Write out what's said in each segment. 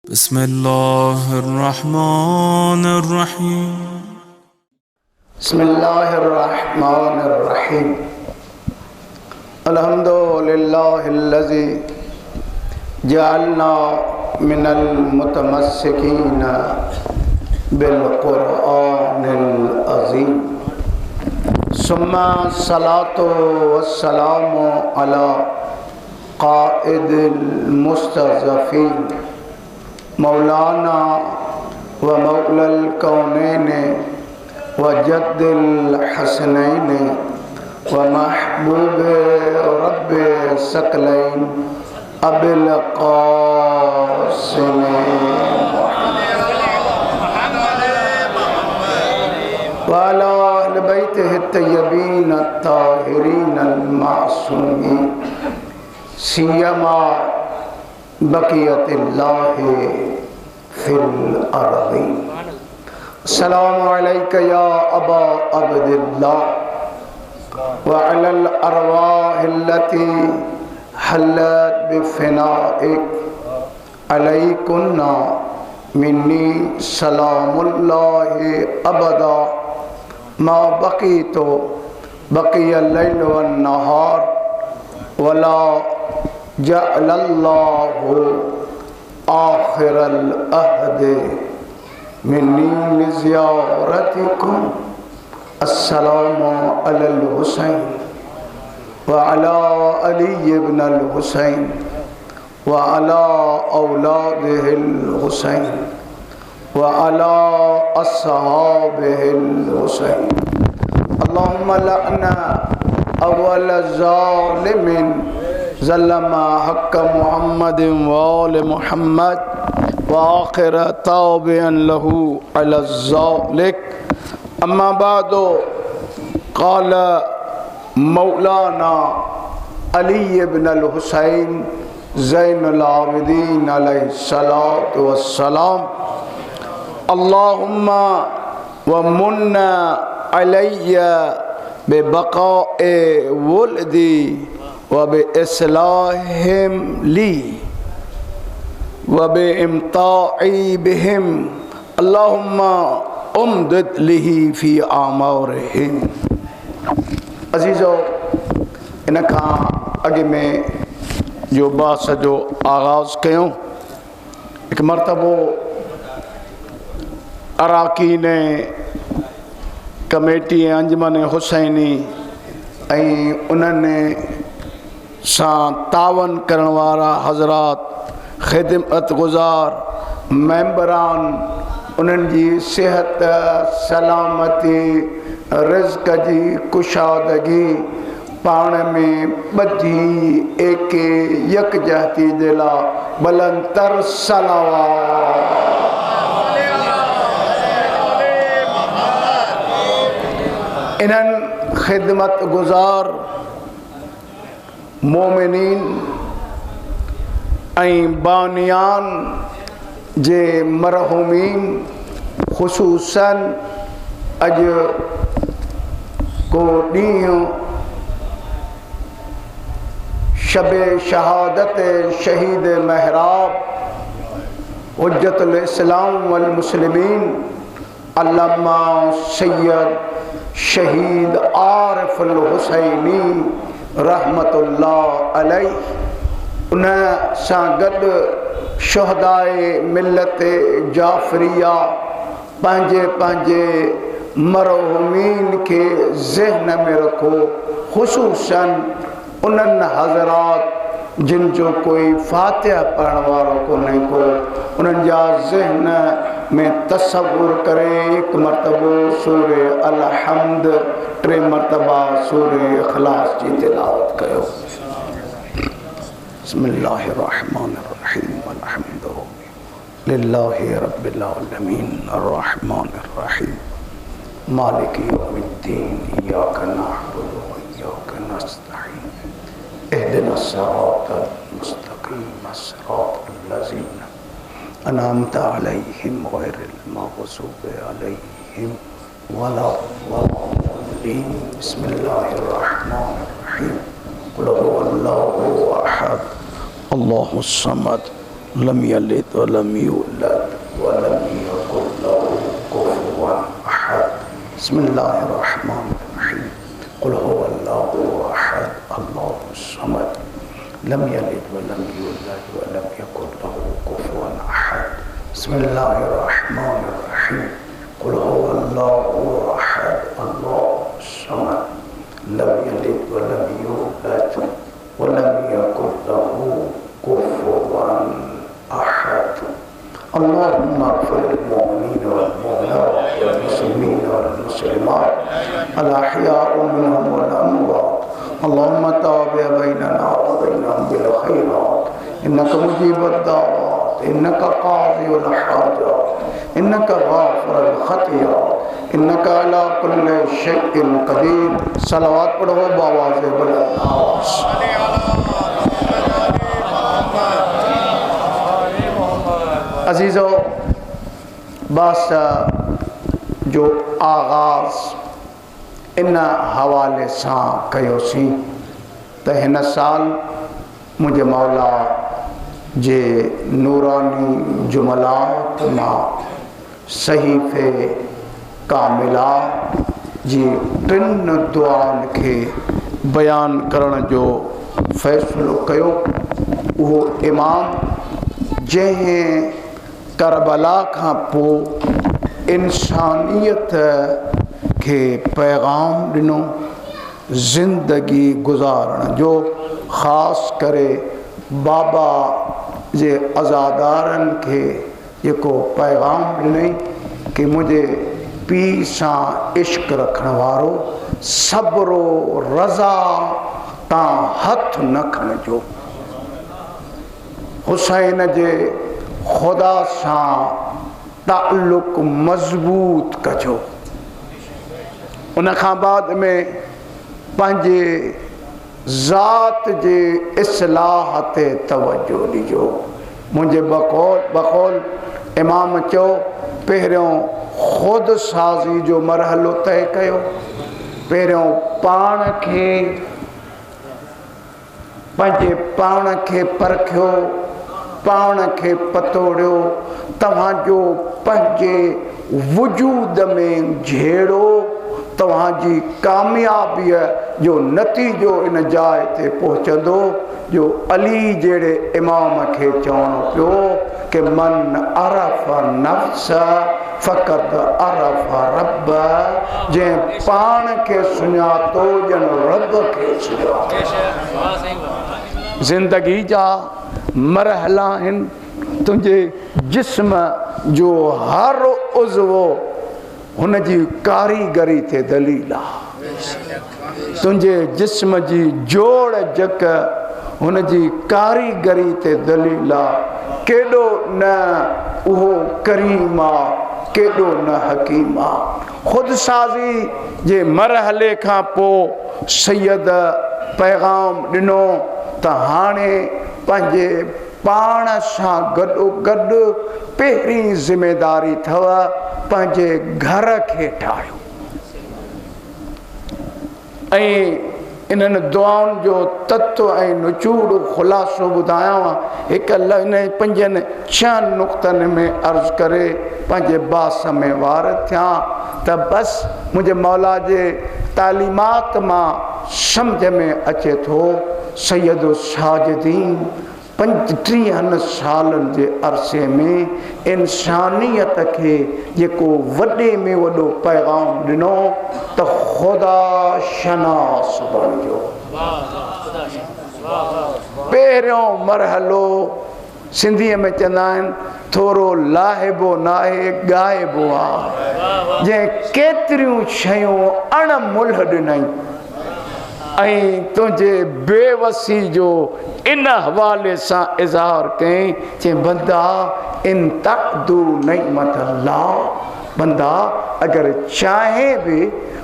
बिस्मिल्लाहिर्रहमानिर्रहीम। बिस्मिल्लाहिर्रहमानिर्रहीम। अल्हम्दुलिल्लाहिल्लज़ी जअलना मिनल मुतमस्सिकीन बिल क़ुरआनिल अज़ीम। सुम्मा सलातो वस्सलामु अला क़ाइदिल मुस्तज़फ़ीन मौलाना व मौलल कौनैन व जद्दिल हसनैन व महबूब रब्ब सकलैन अबिल क़ासिम व अला अहल बैतिहि तय्यबीन अत्ताहिरीन अल-मासूमीन सियमा बक़ियतिल्लाहि फिल अर्ज़ीन। अस्सलामु अलैका या अबा अब्दिल्लाह व अलल अरवाहिल्लती हल्लत बिफ़िनाइक अलैकुन्ना मिन्नी सलामुल्लाहि अबदा मा बक़ीतु बक़ियल लैल वन नहार वला जअलल्लाहु आखिरल अहद मिन्नी लिज़ियारतिकुम। अस्सलामु अलल हुसैन व अला अली इब्नल हुसैन व अला औलादिहिल हुसैन व अला अस्हाबिहिल हुसैन। अल्लाहुम्मा लअना अव्वल ज़ालिमिन ज़ल्लमा हक़्क़ मुहम्मदिन व आले मुहम्मद व आखिर ताबिअन लहू अला ज़ालिक। अम्मा बादो क़ाल मौलाना अली इब्नुल हुसैन ज़ैनुल आबिदीन अलैहिस्सलातु वस्सलाम। अल्लाहुम्मा व मुन्ना अलैया बिबक़ाए वुल्दी व बिइस्लाहिम ली व बिइम्ताई बिहिम। अल्लाहुम्मा उम्दिद लिही फ़ी आमारिहिम। अज़ीज़ो, इन खां अॻु में जो बास जो आगाज़ कयूं, हिकु मरतबो अराकीन कमेटी अंजमन हुसैनी ऐं उन्हनि सां तावन करण वारा हज़रात, ख़िदमत गुज़ार मेंबरान, उन्हनि जी सिहत सलामती रिज़्क़ जी कुशादगी पाण में ॿधी एके यकजहती जे लाइ बुलंदतर सलावत। इन्हनि ख़िदमत गुज़ार मोमिनीन ऐं बानियान जे मरहूमीन ख़ुसूसन अॼु को ॾींहुं शबे शहादत शहीद महराब हुज्जतुल इस्लाम वल मुस्लिमीन अल्लामा सैयद शहीद आरिफुल हुसैनी रहमतुल्लाह अलैह, उन सां गॾु शुहदाए मिलत जाफ़रिया पंहिंजे पंहिंजे मरहूमीन खे ज़हन में रखो, ख़ुसूसन उन्हनि हज़रात जिन जो कोई फ़ातिहा पढ़ण वारो कोन्हे को, उन्हनि जा ज़हन में तसव्वुर करे हिकु मरतबो सूरे अल-हम्द, टे मरतबा सूरे इख़लास जी तिलावत कयो। बिस्मिल्लाहिर्रहमानिर्रहीम। अल्हम्दु लिल्लाहि रब्बिल आलमीन अर्रहमानिर्रहीम मालिकि यौमिद्दीन इय्याका नअबुदु व इय्याका नस्तईन इहदिनस सिरातल मुस्तक़ीम सिरातल लज़ीना अनअमता अलैहिम गैरिल मग़ज़ूबि अलैहिम वलद्दाल्लीन। बिस्मिल्लाहिर्रहमानिर्रहीम। क़ुल हुवल्लाहु अहद अल्लाहुस समद लम यलिद वलम यूलद वलम यकुल लहू कुफुवन अहद। बिस्मिल्लाहिर्रहमानिर्रहीम। कुल हुवल्लाहु अहद अल्लाहु समद लम यलिद वलम यूलद वलम यकुल लहू कुफुवन अहद। बिस्मिल्लाहिर्रहमानिर्रहीम। कुल हुवल्लाहु अहद अल्लाहु समद लम यलिद वलम यूलद वलम यकुल लहू कुफुवन अहद। अल्लाहुम्मा इग़फिर लिल-मुमिनीन वल-मुमिनात वल-मुस्लिमीन वल-मुस्लिमात अल-अहया'i मिनहुम वल-अमवात। अल्लाहुम्मा ताबिअ बैनना व बैनहुम बिल-खैरात इन्नका मुजीबुद-दाअवात इन्नका क़ाज़ियुल हाजात इन्नका गाफ़िरुल ख़तियात इन्नका अला कुल्लि शैइन क़दीर। सलावत पढ़ो बावाज़े बुलंद आवाज़। अजीज़ो, बस जो आगाज़ इन हवाले सां कयोसीं त हिन साल मुंहिंजे मौला जे नूरानी जुमलात मां सहीफ़े कामिला जी टिन दुआनि खे बयान करण जो फ़ैसिलो कयो। उहो इमाम जंहिं करबला खां पोइ इंसानियत खे पैगाम ॾिनो ज़िंदगी गुज़ारण जो, ख़ासि करे बाबा जे अज़ादारनि खे जेको पैगाम ॾिनई कि मुंहिंजे पीउ सां इश्क रखण वारो सब्रो रज़ा तां हथ न खणिजो, हुसैन जे ख़ुदा सां ताल्लुक़ मज़बूत कजो। उन खां बाद में पंहिंजे ज़ात जे इस्लाह ते तवज्जो ॾिजो। मुंहिंजे बक़ौल इमाम चयो, पहिरियों ख़ुदि साज़ी जो मरहलो तय कयो। पहिरियों पंहिंजे पाण खे परखियो, पाण खे पतोड़ियो। तव्हांजो पंहिंजे वजूद में झेड़ो तव्हांजी कामयाबीअ जो नतीजो इन जाइ ते पहुचंदो जो अली जहिड़े इमाम खे चवणो पियो कि मन अरफ़ नफ्स फ़क़द अरफ़ रब। जंहिं पाण खे सुञातो ॼण रब खे सुञातो। ज़िंदगी जा मरहला आहिनि। तुंहिंजे जिस्म जो हर उज़वो हुन जी कारीगरी ते दलील आहे। तुंहिंजे जिस्म जी जोड़ जक हुन जी कारीगरी ते दलील आहे। केॾो न उहो करीम आहे, केॾो न हकीम आहे। ख़ुदसाज़ी जे मरहले खां पोइ सैयद पैगाम ॾिनो त हाणे पंहिंजे पाण सां गॾोगॾु पहिरीं ज़िमेदारी अथव पंहिंजे घर खे ठाहियो। ऐं इन्हनि दुआउनि जो तत्व ऐं निचूड़ ख़ुलासो ॿुधायांव हिकु इन 5-6 नुक़्तनि में अर्ज़ु करे पंहिंजे बास में वार थियां त बसि मुंहिंजे मौला जे तालीमात मां सम्झ में अचे थो। सैयद साजिदीन 35 सालनि जे अरसे में इंसानियत खे जेको वॾे में वॾो पैगाम ॾिनो त ख़ुदा शनास बणिजो। पहिरियों मरहलो सिंधीअ में चवंदा आहिनि थोरो लाहिबो नाहे ॻाइबो आहे। जंहिं केतिरियूं शयूं अणमुल्ह ॾिनई ऐं तुंहिंजे बेवसी जो इन हवाले सां इज़हार कयईं चई बंदा इन तक़दू नेमत अल्लाह। बंदा अगरि चाहे बि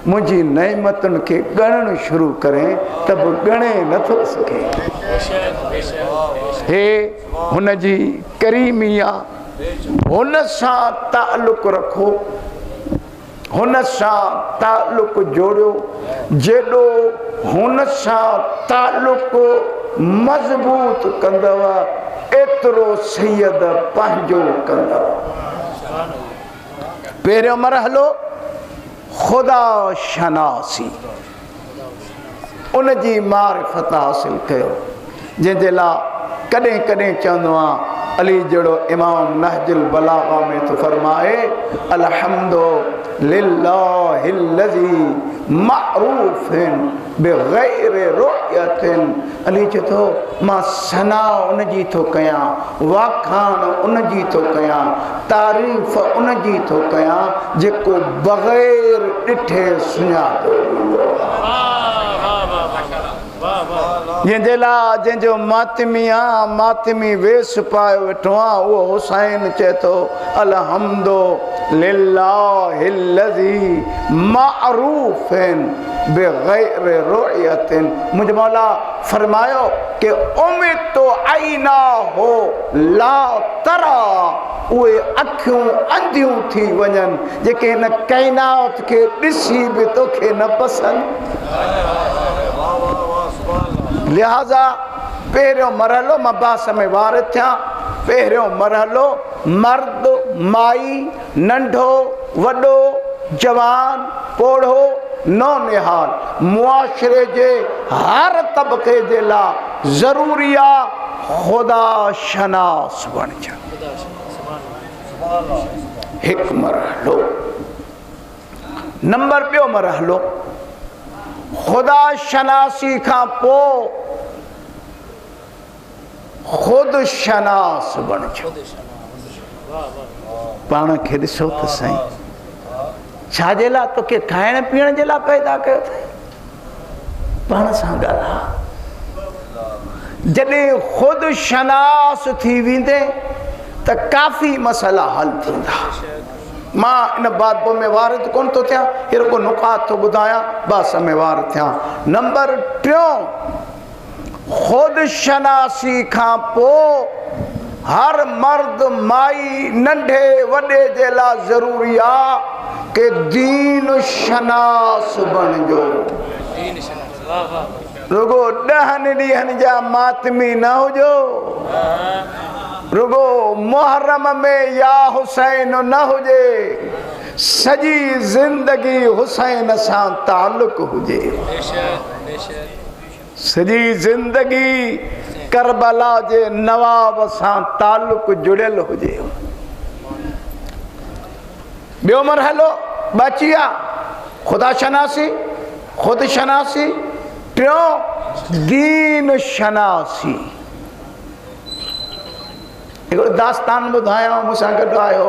मुंहिंजी नेमतुनि खे ॻणणु शुरू करे त बि ॻणे नथो सघे। हे हुन जी करीमी आहे, हुन सां ताल्लुक़ रखो। हुन सां ताल्लुक जोड़ियो जेॾो हुन सां ताल्लुक मज़बूत कंदव एतिरो सैयद पंहिंजो कंदव। पहिरियों मरहलो ख़ुदा शनासी, उन जी मारिफत हासिल कयो, जंहिंजे लाइ कॾहिं कॾहिं चवंदो आहियां अली जहिड़ो इमाम नहजुल बलागा में तो फरमाए अलहम्दु लिल्लाहिल्लज़ी मअरूफिन बिग़ैरि रुयतिन। अली चए थो मां सना उन जी थो कयां, वाखाण उन जी थो कयां, तारीफ़ उन जी थो कयां जेको बग़ैर ॾिठे सुञातो। जंहिंजे लाइ जंहिंजो मातमी आहे, मातमी वेस पाए वेठो आहे, उहो हुसैन चए थो अलहम्दु लिल्लाहिल्लज़ी मअरूफिन बिग़ैरि रुयतिन। मुंहिंजो मौला फरमायो कि उम्मीद तो आईना हो ला तरा, उहे अखियूं अंधियूं थी वञनि जेके हिन काइनात खे ॾिसी बि तोखे न पसंदि। लिहाज़ा पहिरियों मरहलो मां बास में वार थियां, पहिरियों मरहलो मर्द माई नंढो वॾो जवान पोढ़ो नौनिहाल मुआशरे जे हर तबक़े जे लाइ ज़रूरी आहे ख़ुदा शनास बणिजे। हिकु मरहलो। नंबर ॿियो मरहलो ख़ुदा शनासी खां पोइ ख़ुदि शनास बणिजो। पाण खे ॾिसो त साईं, छाजे लाइ तोखे खाइण पीअण जे लाइ पैदा कयो अथई? पाण सां ॻाल्हा। जॾहिं ख़ुदि शनास थी वेंदे त काफ़ी मसइला हल थींदा। मां इन बात में वारिद कोन थो थियां, अहिड़ो को नुकात थो ॿुधायां, बास में वार थियां। नंबर टियों, ख़ुदि शनासी खां पोइ हर मर्द माई नंढे वॾे जे लाइ ज़रूरी आहे कि दीन शनास बणिजो। रुगो 10 ॾींहंनि जा मातमी न हुजो, रुगो मुहर्रम में या हुसैन न हुजे, सॼी ज़िंदगी हुसैन सां ताल्लुक़ हुजे, सॼी ज़िंदगी करबला जे नवाब सां ताल्लुक़ जुड़ियल हुजे। ॿियो मरहलो बची विया ख़ुदा शनासी, ख़ुदि शनासी। टियों दीन शनासी। हिकिड़ो दास्तान ॿुधायां, मूंसां गॾु आयो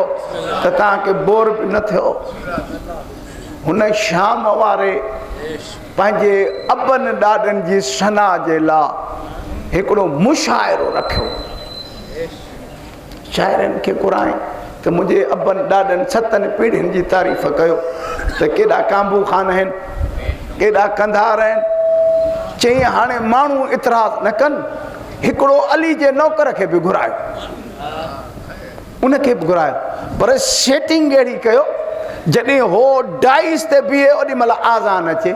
त तव्हांखे बोर बि न थियो। हुन शाम वारे पंहिंजे अबनि ॾाॾनि जी सना जे लाइ हिकिड़ो मुशाइरो रखियो। शाइरनि खे घुराई त मुंहिंजे अबनि ॾाॾनि 7 पीढ़ियुनि जी तारीफ़ कयो त केॾा कांबू खान आहिनि, केॾा कंधार आहिनि। चई हाणे माण्हू इतराज़ न कनि, हिकिड़ो अली जे नौकर खे बि घुरायो, उनखे बि घुरायो, पर सेटिंग अहिड़ी कयो जॾहिं हो डाइस ते बीहे ओॾी महिल आज़ान अचे।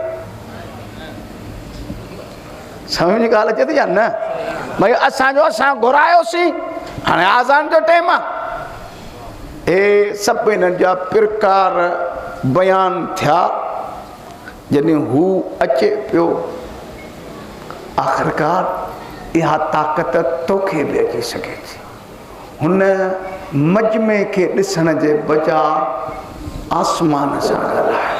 सम्झ में ॻाल्हि अचे थी या न? भई असां घुरायोसीं, हाणे आज़ान जो टाइम आहे। हे सभु हिननि जा प्रकार बयान थिया। जॾहिं हू अचे पियो, आख़िरकार इहा ताक़त तोखे बि अची सघे थी। हुन मजमे खे ॾिसण जे बजाय आसमान सां ॻाल्हाए,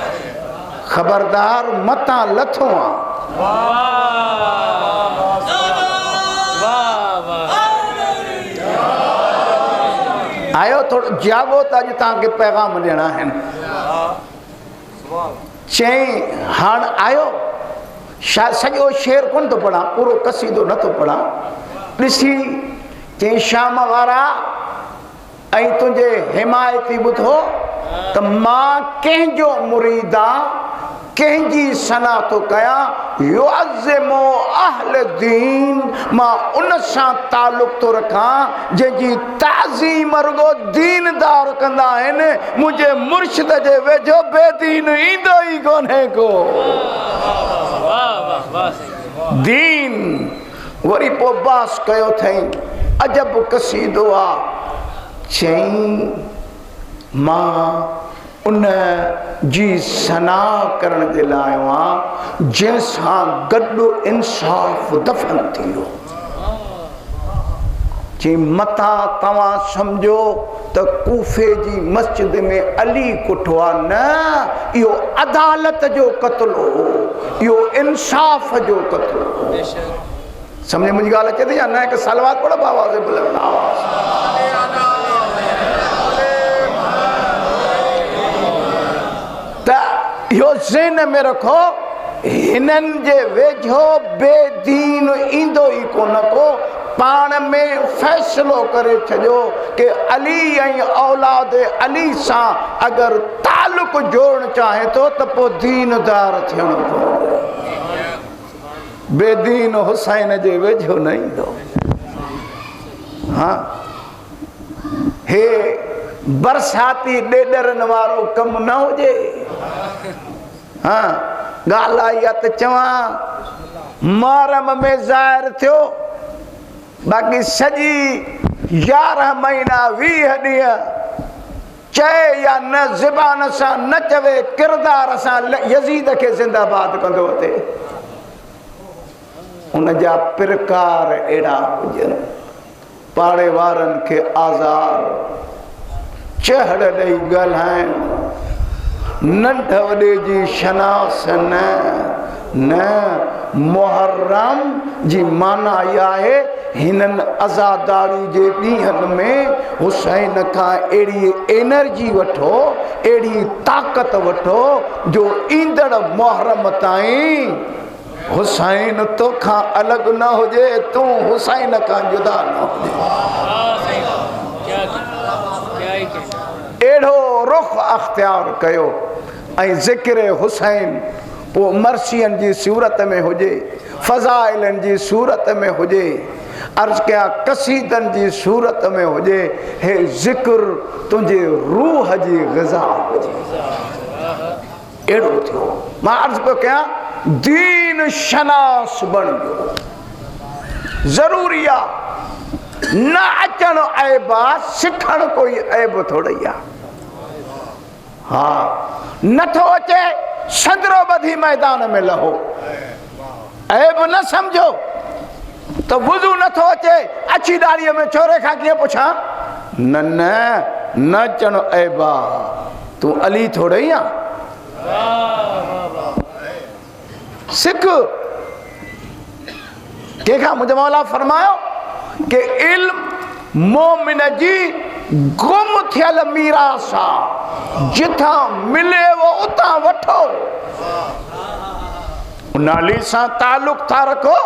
ख़बरदार मतां लथो आहे। आयो थोरो जागो त अॼु तव्हांखे पैगाम ॾियणा आहिनि। चई हाणे आयो, सॼो शेर कोन थो पढ़ां, पूरो कसीदो नथो पढ़ां। ॾिसी चई शाम वारा ऐं तुंहिंजे हिमायती ॿुधो त मां कंहिंजो मुरीद आहियां कंहिंजी सना तो कया युअज़्ज़िमु अहल दीन, मां उन सां ताल्लुक़ तो रखां जंहिंजी ताज़ीम रुगो दीनदार कंदा आहिनि। मुंहिंजे मुर्शिद जे वेझो बेदीन ईंदो ई कोन्हे को। दीन वरी पोइ बास कयो अथई, अजब कसीदो आहे। चई मां उन जी सना करण जे लाइ आयो आहियां जंहिंसां गॾु इंसाफ़ दफ़न थींदो। चई मता तव्हां सम्झो त कूफे जी मस्जिद में अली कुठो आहे, न इहो अदालत जो क़त्ल हो, इहो इंसाफ़ जो क़त्ल हो। सम्झ मुंहिंजी ॻाल्हि अचे थी या न? हिकु सलवात पढ़ो बाबा से बुलंद आवाज़। इहो ज़हन में रखो, हिननि जे वेझो बेदीन ईंदो ई कोन को। पाण में फ़ैसिलो करे छॾियो कि अली ऐं औलाद अली सां अगरि तालुक़ जोड़णु चाहे थो त पोइ दीनदार थियणो पवंदो। बेदीन हुसैन जे वेझो न ईंदो। हाँ, हे बरसाती ॾेॾरनि वारो कमु न हुजे। हाँ, ॻाल्हि आई आहे त चवां मुहर्रम में ज़ाहिर थियो, बाक़ी सॼी 11 महीना 20 ॾींहं चए या न ज़बान सां न चवे, किरदार सां यज़ीद खे ज़िंदाबाद कंदो थिए। उन जा प्रकार अहिड़ा हुजनि, पाड़े वारनि खे आज़ार चहड़ ॾेई ॻाल्हाइनि, नंढ वॾे जी शनास न। मुहर्रम जी माना इहा आहे हिननि अज़ादारी जे ॾींहंनि में हुसैन खां अहिड़ी एनर्जी वठो, अहिड़ी ताक़त वठो जो ईंदड़ मुहर्रम ताईं हुसैन तोखां अलॻि न हुजे, तूं हुसैन खां जुदा न हुजे। अहिड़ो रुख अख़्तियार कयो ऐं ज़िक्र हुसैन पोइ मर्सियनि जी सूरत में हुजे, फ़ज़ाइलनि जी सूरत में हुजे, अर्ज़ कया कसीदनि जी सूरत में हुजे। हे ज़िक्र तुंहिंजे रूह जी ग़िज़ा हुजे। अहिड़ो थियो। मां अर्ज़ पियो कयां दीन शनास बणिजो, ज़रूरी आहे। न अचणु ऐब आहे, सिखणु कोई ऐब थोड़ी आहे। हाँ, नथो अचे संदरो बधी मैदान में लहो, ऐब न समझो। तो वुज़ू नथो अचे, अची डाड़ीअ में छोरे खां कीअं पुछां? न अचणु ऐब आहे, तूं अली थोड़े ई आहे। सिख कंहिंखां मुंहिंजो मौला फरमायो कि इल्म मोमिन जी गुम थियल मीरास आहे, जिथां मिले वो उतां वठो। उन अली सां ताल्लुक़ था रखो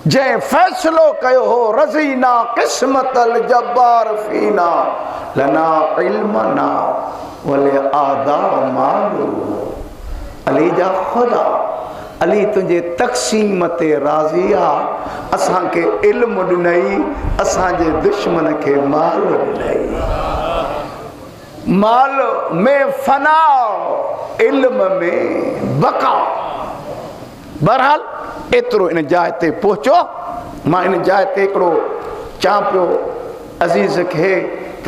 जंहिं फ़ैसिलो कयो हो रज़ीना क़िस्मतल जब्बार फीना लना इल्मना वले आदा मालू। अली जा ख़ुदा, अली तुंहिंजे तक़सीम ते राज़ी आहे। असांखे इल्म ॾिनई, असांजे दुश्मन खे माल ॾिनई। माल में फना, इल्म में बका। बहरहाल एतिरो इन जाइ ते पहुचो। मां इन जाइ ते हिकिड़ो चवां पियो अज़ीज़ खे त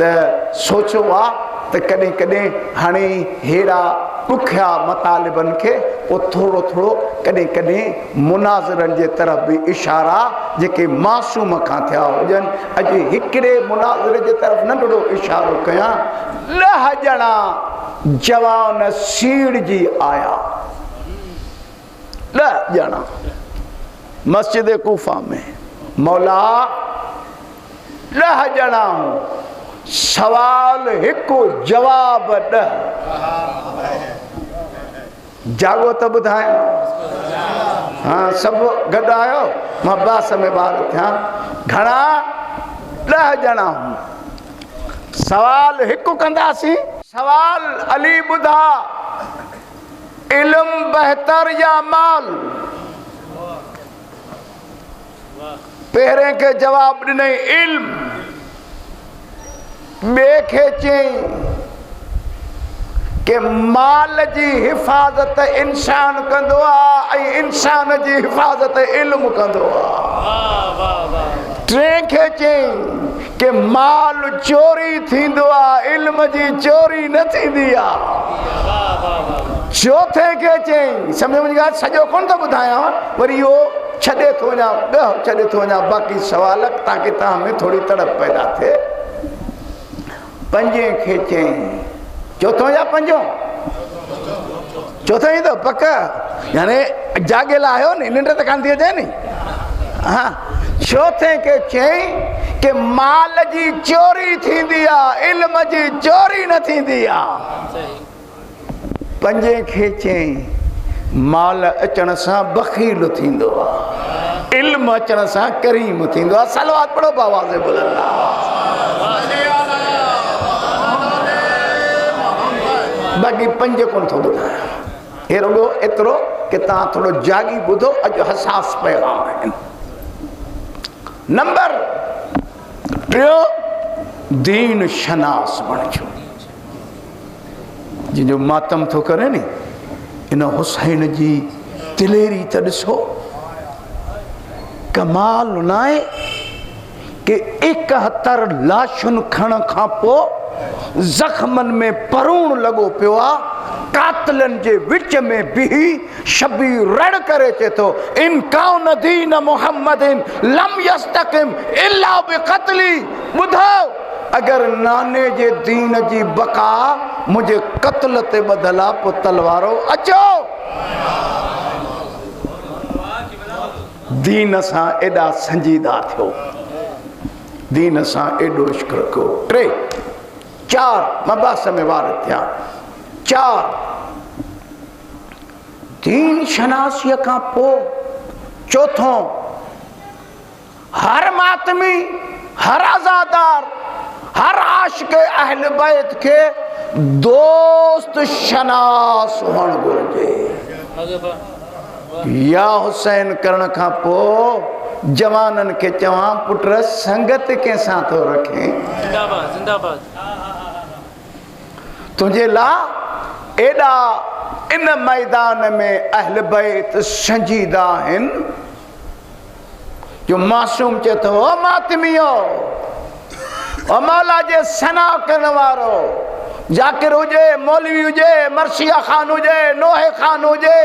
सोचो आहे त कॾहिं कॾहिं हाणे हेड़ा ॾुखिया मतालिबनि खे पोइ थोरो थोरो कॾहिं कॾहिं मुनाज़रनि जे तरफ़ बि इशारा जेके मासूम खां थिया हुजनि। अॼु हिकिड़े मुनाज़िर जे तरफ़ नंढड़ो इशारो कयां। 10 ॼणा जवान सीड़जी आया, 10 ॼणा मस्जिद कूफा में। मौला 10 ॼणा सवाल हिकु जवाब 10। जागो त ॿुधायो। हाँ, सभु गॾु आयो। मां बास में ॿार थियां। घणा? 10 ॼणा। सवाल हिकु कंदासीं। सवाल अली ॿुधा इल्म बेहतर या माल? पहिरें के जवाब ॾिनई इल्म, ॿिए खे चई कि माल जी हिफ़ाज़त इंसान कंदो आहे ऐं इंसान जी हिफ़ाज़त इल्म कंदो आहे। टे खे चई कि माल चोरी थींदो आहे, इल्म जी चोरी न थींदी आहे। चौथे खे चई, सम्झ में ॻाल्हि सॼो कोन थो ॿुधायां, वरी इहो छॾे थो वञा, ॻह छॾे थो वञा बाक़ी सवाल ताकि तव्हां में थोरी तड़प पैदा थिए। पंजे खे चई, चौथों या पंजो? चौथों ई तो पक, यानी जाॻियल आहियो नी, निंड त कान थी अचे नी। हाँ, चौथे के चई कि माल जी चोरी थींदी आहे, इल्म जी चोरी न थींदी आहे। पंजे खे चई माल अचण सां बखील थींदो आहे, इल्म अचण सां करीम थींदो आहे। सलवात पढ़ो बावाज़ बुलंद। बाक़ी पंज कोन थो ॿुधायां, हे रुॻो एतिरो कि तव्हां थोरो जागी ॿुधो, अॼु हसास पैगाम आहिनि। नंबर टियों, दीन शनास बणिजो। जिन मातम थो करे नी, इन हुसैन जी दिलेरी त ॾिसो, कमाल न आहे कि 71 लाशुनि खण खां पोइ ज़ख़्मनि में परूण लॻो पियो आहे, कातिलनि जे विच में बिही शबीर रड़ करे अचे थो, इन कौन दीन मुहम्मदिन लम यस्तक़िम इल्ला बिक़त्ली। ॿुधो, अगर नाने जे दीन जी बका मुझे कत्ल ते ॿधल आहे, पोइ तलवारो अचो। दीन सां एॾा संजीदा थियो, दीन सां एॾो इश्क रखो। टे, चार, मबास में वार थिया। चार, दीन शनासीअ खां पोइ चौथों, हर मातमी, हर आज़ादार, हर आशिक़ अहल बैत के दोस्त शनास हुअणु घुरिजे। या हुसैन करण खां पोइ जवाननि खे चवां, पुट संगत कंहिंसां थो रखे? जिंदाबाद जिंदाबाद। तुंहिंजे लाइ एॾा इन मैदान में अहल बैत संजीदा आहिनि जो मासूम चए थो, ओ मातमियो, ओ मौला जे सना करण वारो, जाकिर हुजे, मौलवी हुजे, मर्सिया खान हुजे, नोहे खान हुजे,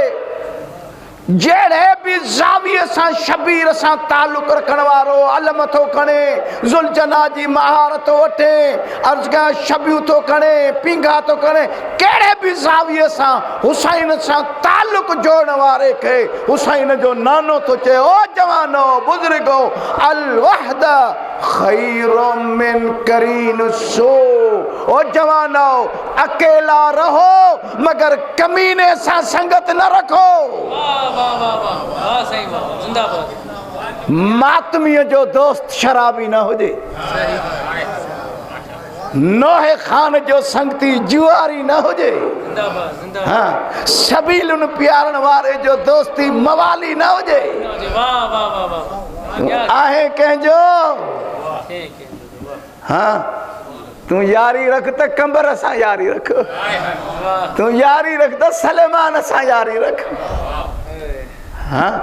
जहिड़े बि ज़ाविये सां शबीर सां तालुक रखण वारो, अलम थो खणे, ज़ुलजना जी महारत थो वठे, अर्ज़ कयां शबियूं थो खणे, पींघा थो खणे, कहिड़े बि ज़ाविये सां हुसैन सां तालुक जोड़ण वारे खे हुसैन जो नानो थो चए, ओ जवानो, बुज़ुर्गो, अल वहद खैरुम मिन करीन सो। ओ जवानो, अकेला रहो मगर कमीने सां संगत न रखो। मातमीअ जो दोस्त शराबी न हुजे, नोहे खान जो संगती जुआरी न हुजे, हाँ, सबीलुन प्यारण वारे जो दोस्ती मवाली न हुजे। आहे कंहिंजो, हाँ, तू यारी रख त कंबर सां यारी रख, तू यारी रख त सलेमान सां यारी रख। हाँ,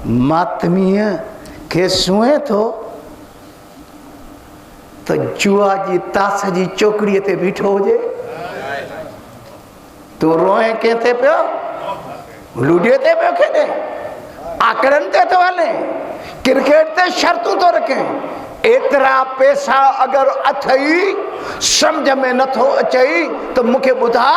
मातमीअ खे सुए थो तो जुआ जी तास जी चौकड़ीअ ते बीठो हुजे, तू रोए कंहिं पियो, लूडियो ते पियो खेॾे, आकड़नि ते थो हले, क्रिकेट ते शर्तूं थो रखे। एतिरा पैसा अगर अथई, समझ में नथो अचई तो मूंखे ॿुधा,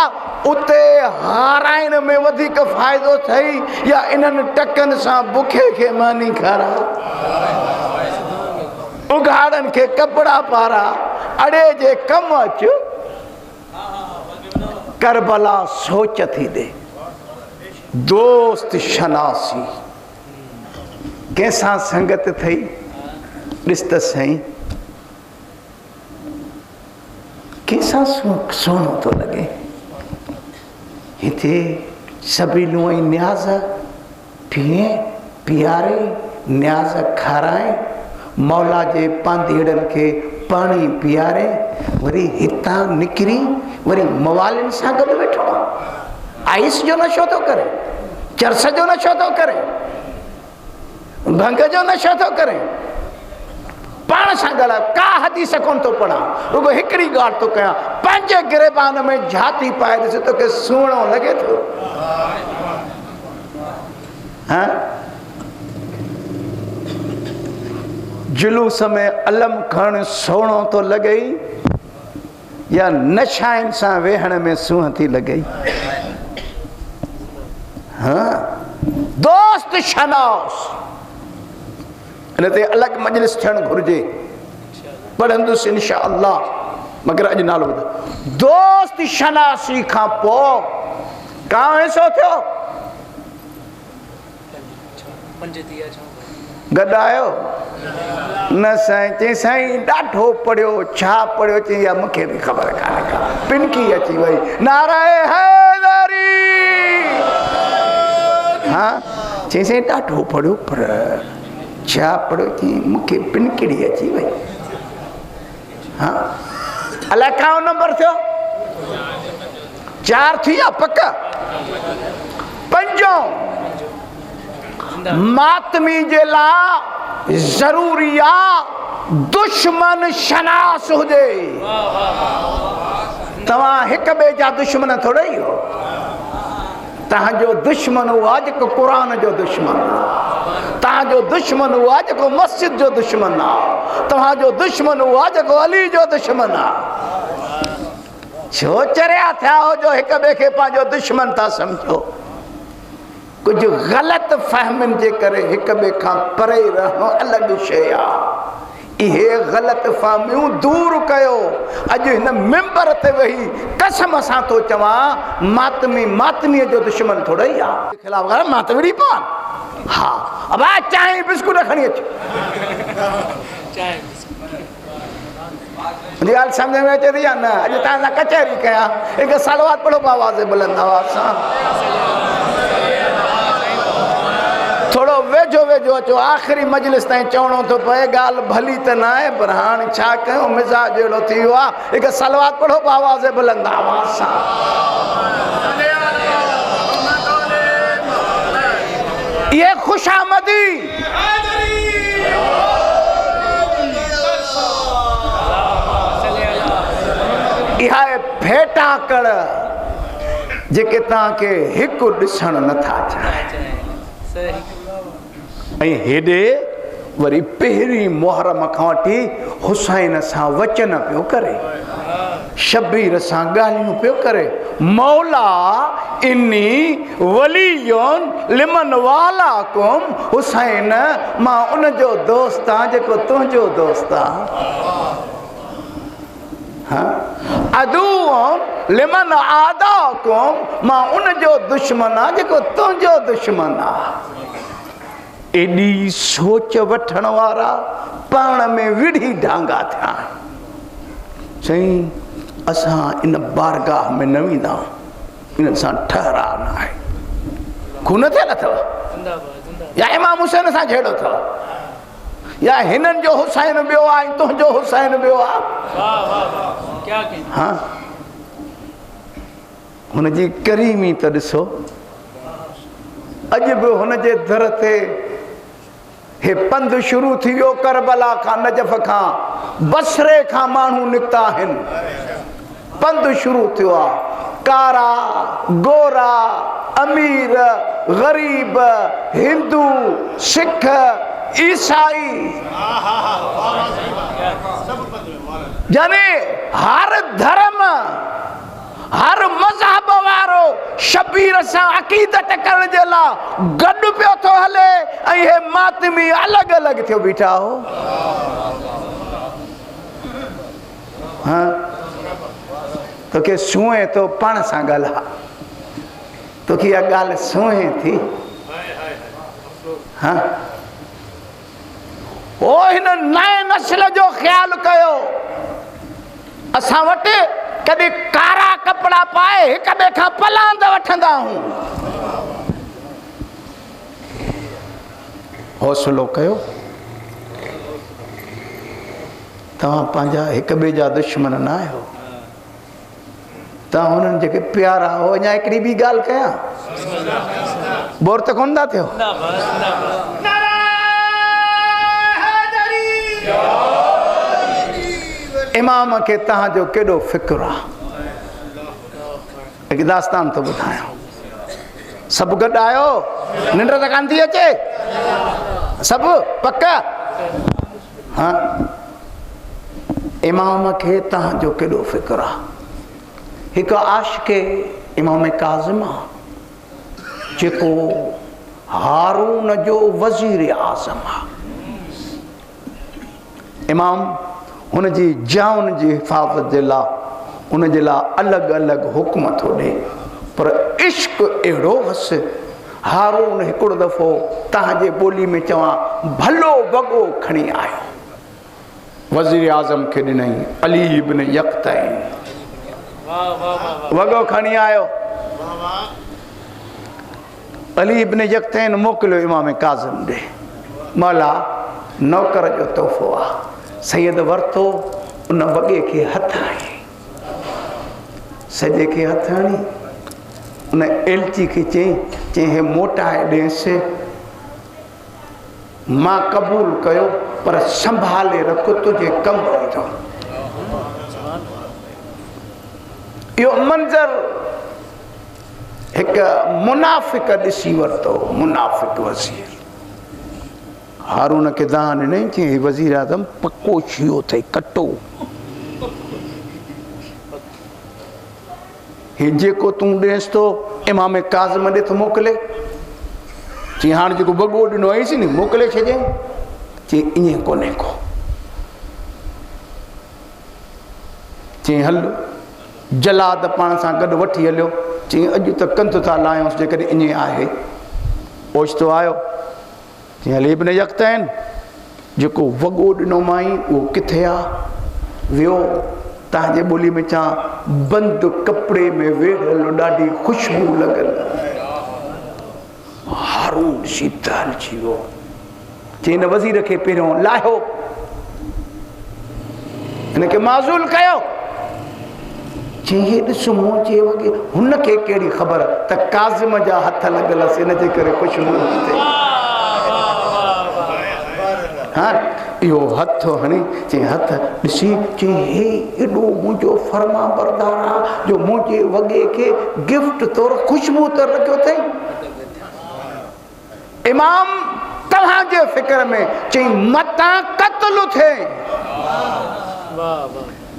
उते हाराइण में वधीक फ़ाइदो अथई या इन्हनि टकनि सां बुखे खे मानी खारा, उघाड़नि खे कपिड़ा पारा, अड़े जे कम अच। करबला सोच थी दे, दोस्त शनासी, कंहिंसां संगत थई, ॾिस त सही, कंहिंसां सुहिणो थो लॻे। इथे सबीलू ऐं न्याज़ पीए पियारे न्याज़ खाराए मौला जे पांधेड़नि खे पाणी पियारे वरी हितां निकिरी वरी मवालिन सां गॾु वेठो आहे। आइस जो नशो थो करे, चरस जो नशो थो करे, भंग जो नशो थो करे, पाण सां ॻाल्हाए का हदीस कोन थो पढ़ा, रुगो हिकिड़ी ॻाल्हि थो कयां, पंहिंजे गिरेबान में झाती पाए ॾिस तोखे सुहिणो लॻे थो। हाँ? जुलूस में अलम खण सोणो तो लगे या नशाइन सां वेहण में सूह थी लगे। हाँ दोस्त शनास इन ते अलग मजलिस थियण घुर्जे, पढ़ंदुसि इंशाअल्लाह, मगर अॼु नालो ॿुधो। दोस्त शनासी खां पोइ का ऐसो थियो गॾु आयो न साईं, चई साईं ॾाढो पढ़ियो, छा पढ़ियो, चई या मूंखे बि ख़बर कान्हे का, पिनकी अची वई, नाराए हैदरी। हाँ चई साईं ॾाढो पढ़ियो पर छा पढ़ियो, चई मूंखे पिनकिड़ी अची वई। हाँ अलाए काओ नंबर थियो, 4 थी या पक। पंजो मातमी जे लाइ ज़रूरी आहे दुश्मन शनास हुजे। तव्हां हिक ॿिए जा दुश्मन थोड़ा ई हो, तव्हांजो दुश्मन हुआ जेको क़ुरान जो दुश्मन आहे, तव्हांजो दुश्मन हुआ जेको मस्जिद जो दुश्मन आहे, तव्हांजो दुश्मन हुआ जेको अली जो दुश्मन आहे। छो चरिया थिया हो जो हिक ॿिए खे पंहिंजो दुश्मन था सम्झो। कुछ गलत फहमिन जे करे हिक ॿिए खां परे रहणो अलॻि शइ आहे। इहे ग़लत फहमियूं दूर कयो। अॼु हिन मिंबर ते वेही कसम सां थो चवां, मातमी मातमीअ जो दुश्मन थोड़ा ई आहे। खिलाफ़ कर मातमी पान। हा अब आ चाय बिस्कुट खणी अच, मुंहिंजी ॻाल्हि सम्झ में अचे थी या न? अॼु तव्हां सां कचहरी कयां, हिकु सलवात पढ़ो आवाज़ बुलंद आवाज़ सां, थोड़ो वेझो वेझो अचो, आख़िरी मजलिस ताईं चवणो थो पए, ॻाल्हि भली त न आहे पर हाणे छा कयूं, मिज़ाज अहिड़ो थी वियो आहे। हिकु सलवात पढ़ो आवाज़ बुलंद आवाज़ सां। ये खुशामदी इहा फेटा कड़ जेके तव्हांखे हिकु ॾिसण नथा चाहिनि। ऐं हेॾे वरी पहिरीं मुहर्रम खां वठी हुसैन सां वचन पियो करे, शबीर सां ॻाल्हियूं पियो करे, मौला इन्नी वलियुन लिमन वालाकुम, हुसैन मां उनजो दोस्त आहियां जेको तुंहिंजो दोस्त आहे। अदुउन लिमन आदाकुम, मां उनजो दुश्मन आहियां जेको तुंहिंजो दुश्मन आहे। एॾी सोच वठण वारा पाण में विढ़ी ढांगा थिया। चई असां इन बारगाह में न वेंदा, इन सां ठहरा न आहे। खून थियल अथव या इमाम हुसैन सां झेड़ो अथव, या हिननि जो हुसैन ॿियो आहे तुंहिंजो हुसैन ॿियो आहे। हाँ हुनजी करीमी त ॾिसो, अॼु बि हुनजे दर ते हे पंधु शुरू थी वियो, करबला खां, नजफ खां, बसरे खां माण्हू निकिता आहिनि। पंधु शुरू थियो आहे, कारा गोरा, अमीर गरीब, हिंदू सिख ईसाई, यानी हर धर्म हर मज़हब वारो शबीर सां अक़ीदत करण जे लाइ गॾु पियो थो हले, ऐं हे मातमी अलॻि अलॻि थियो बीठा हो। हाँ तोखे सूंहे तो पाण सां ॻाल्हा, तोखे इहा ॻाल्हि सूंहे थी। हाँ ओ हिन नए नस्ल जो ख़्यालु कयो। असां वटि कभी कारा कपड़ा पाए हिक ॿिए खां पलांद वठंदा हूं। हौसलो कयो, तव्हां पंहिंजा हिक ॿिए जा दुश्मन न आहियो, तव्हां हुननि जेके प्यारा हो। अञा हिकिड़ी ॿी ॻाल्हि कयां, बोर त कोन था थियो? इमाम खे तव्हांजो केॾो फ़िक्र आहे। हिकु दास्तान थो ॿुधायां, सभु गॾु आयो, निंड त कान थी अचे? सभु पक? हा, इमाम खे तव्हांजो केॾो फ़िक्र आहे। हिकु आशिक़े इमाम काज़िम आहे जेको हारून जो वज़ीर आज़म आहे। इमाम हुनजी जाउन जी हिफ़ाज़त जे लाइ उनजे लाइ अलॻि अलॻि हुक्म थो ॾे, पर इश्क अहिड़ो हुअसि। हारून हिकिड़ो दफ़ो तव्हांजे ॿोली में चवां भलो वॻो खणी आयो, वज़ीर आज़म खे ॾिनई, अली इब्न यक़्तैन वॻो खणी आयो। अली इब्न यक़्तैन मोकिलियो इमाम काज़िम ॾे, मौला नौकर जो तोहफ़ो आहे। सैयद वरितो, उन वॻे खे हथ हणी, सॼे खे हथ हणी, उन एलची खे चई हे मोटाए ॾेसि। मां क़बूल कयो, पर संभाले रख, तुंहिंजे कम ईंदो। इहो मंज़र हिकु मुनाफ़िक़ ॾिसी वरितो, मुनाफ़िक़ वज़ीर। हारून खे दान ॾिनई, चई वज़ीर आज़म पको शियो अथई, कटो। हे जेको तूं ॾेसि थो इमाम काज़िम ॾे थो मोकिले, चई हाणे जेको वॻो ॾिनो आईसीं नी मोकिले छॾियईं, चई ईअं कोन्हे को। चई हल जलाद पाण सां गॾु वठी हलियो। चई अॼु त कंध था लाहियूंसि जेकॾहिं ईअं आहे। ओचितो आयो, चई अली इब्न यक़्तैन जेको वॻो ॾिनो माई उहो किथे आहे? वियो, तव्हांजे ॿोली में चवां बंद कपिड़े में वेढ़ल, ॾाढी ख़ुशबू लॻल। हारून शीतल थी वियो, चई हिन वज़ीर खे पहिरियों लाहियो, हिनखे माज़ूल कयो। चई हे ॾिस मुंहिंजे वॻे, हुनखे कहिड़ी ख़बर त काज़िम जा हथ लॻलसि, हिनजे करे ख़ुशबू थी थिए। हा, इहो हथ हणी, चई हथ ॾिसी, चई हे एॾो मुंहिंजो फर्मा बरदार आहे जो मुंहिंजे वॻे खे गिफ्ट तौरु ख़ुशबू त रखियो अथई। इमाम तव्हांजे फ़िक्र में, चई मतां क़त्ल थिए।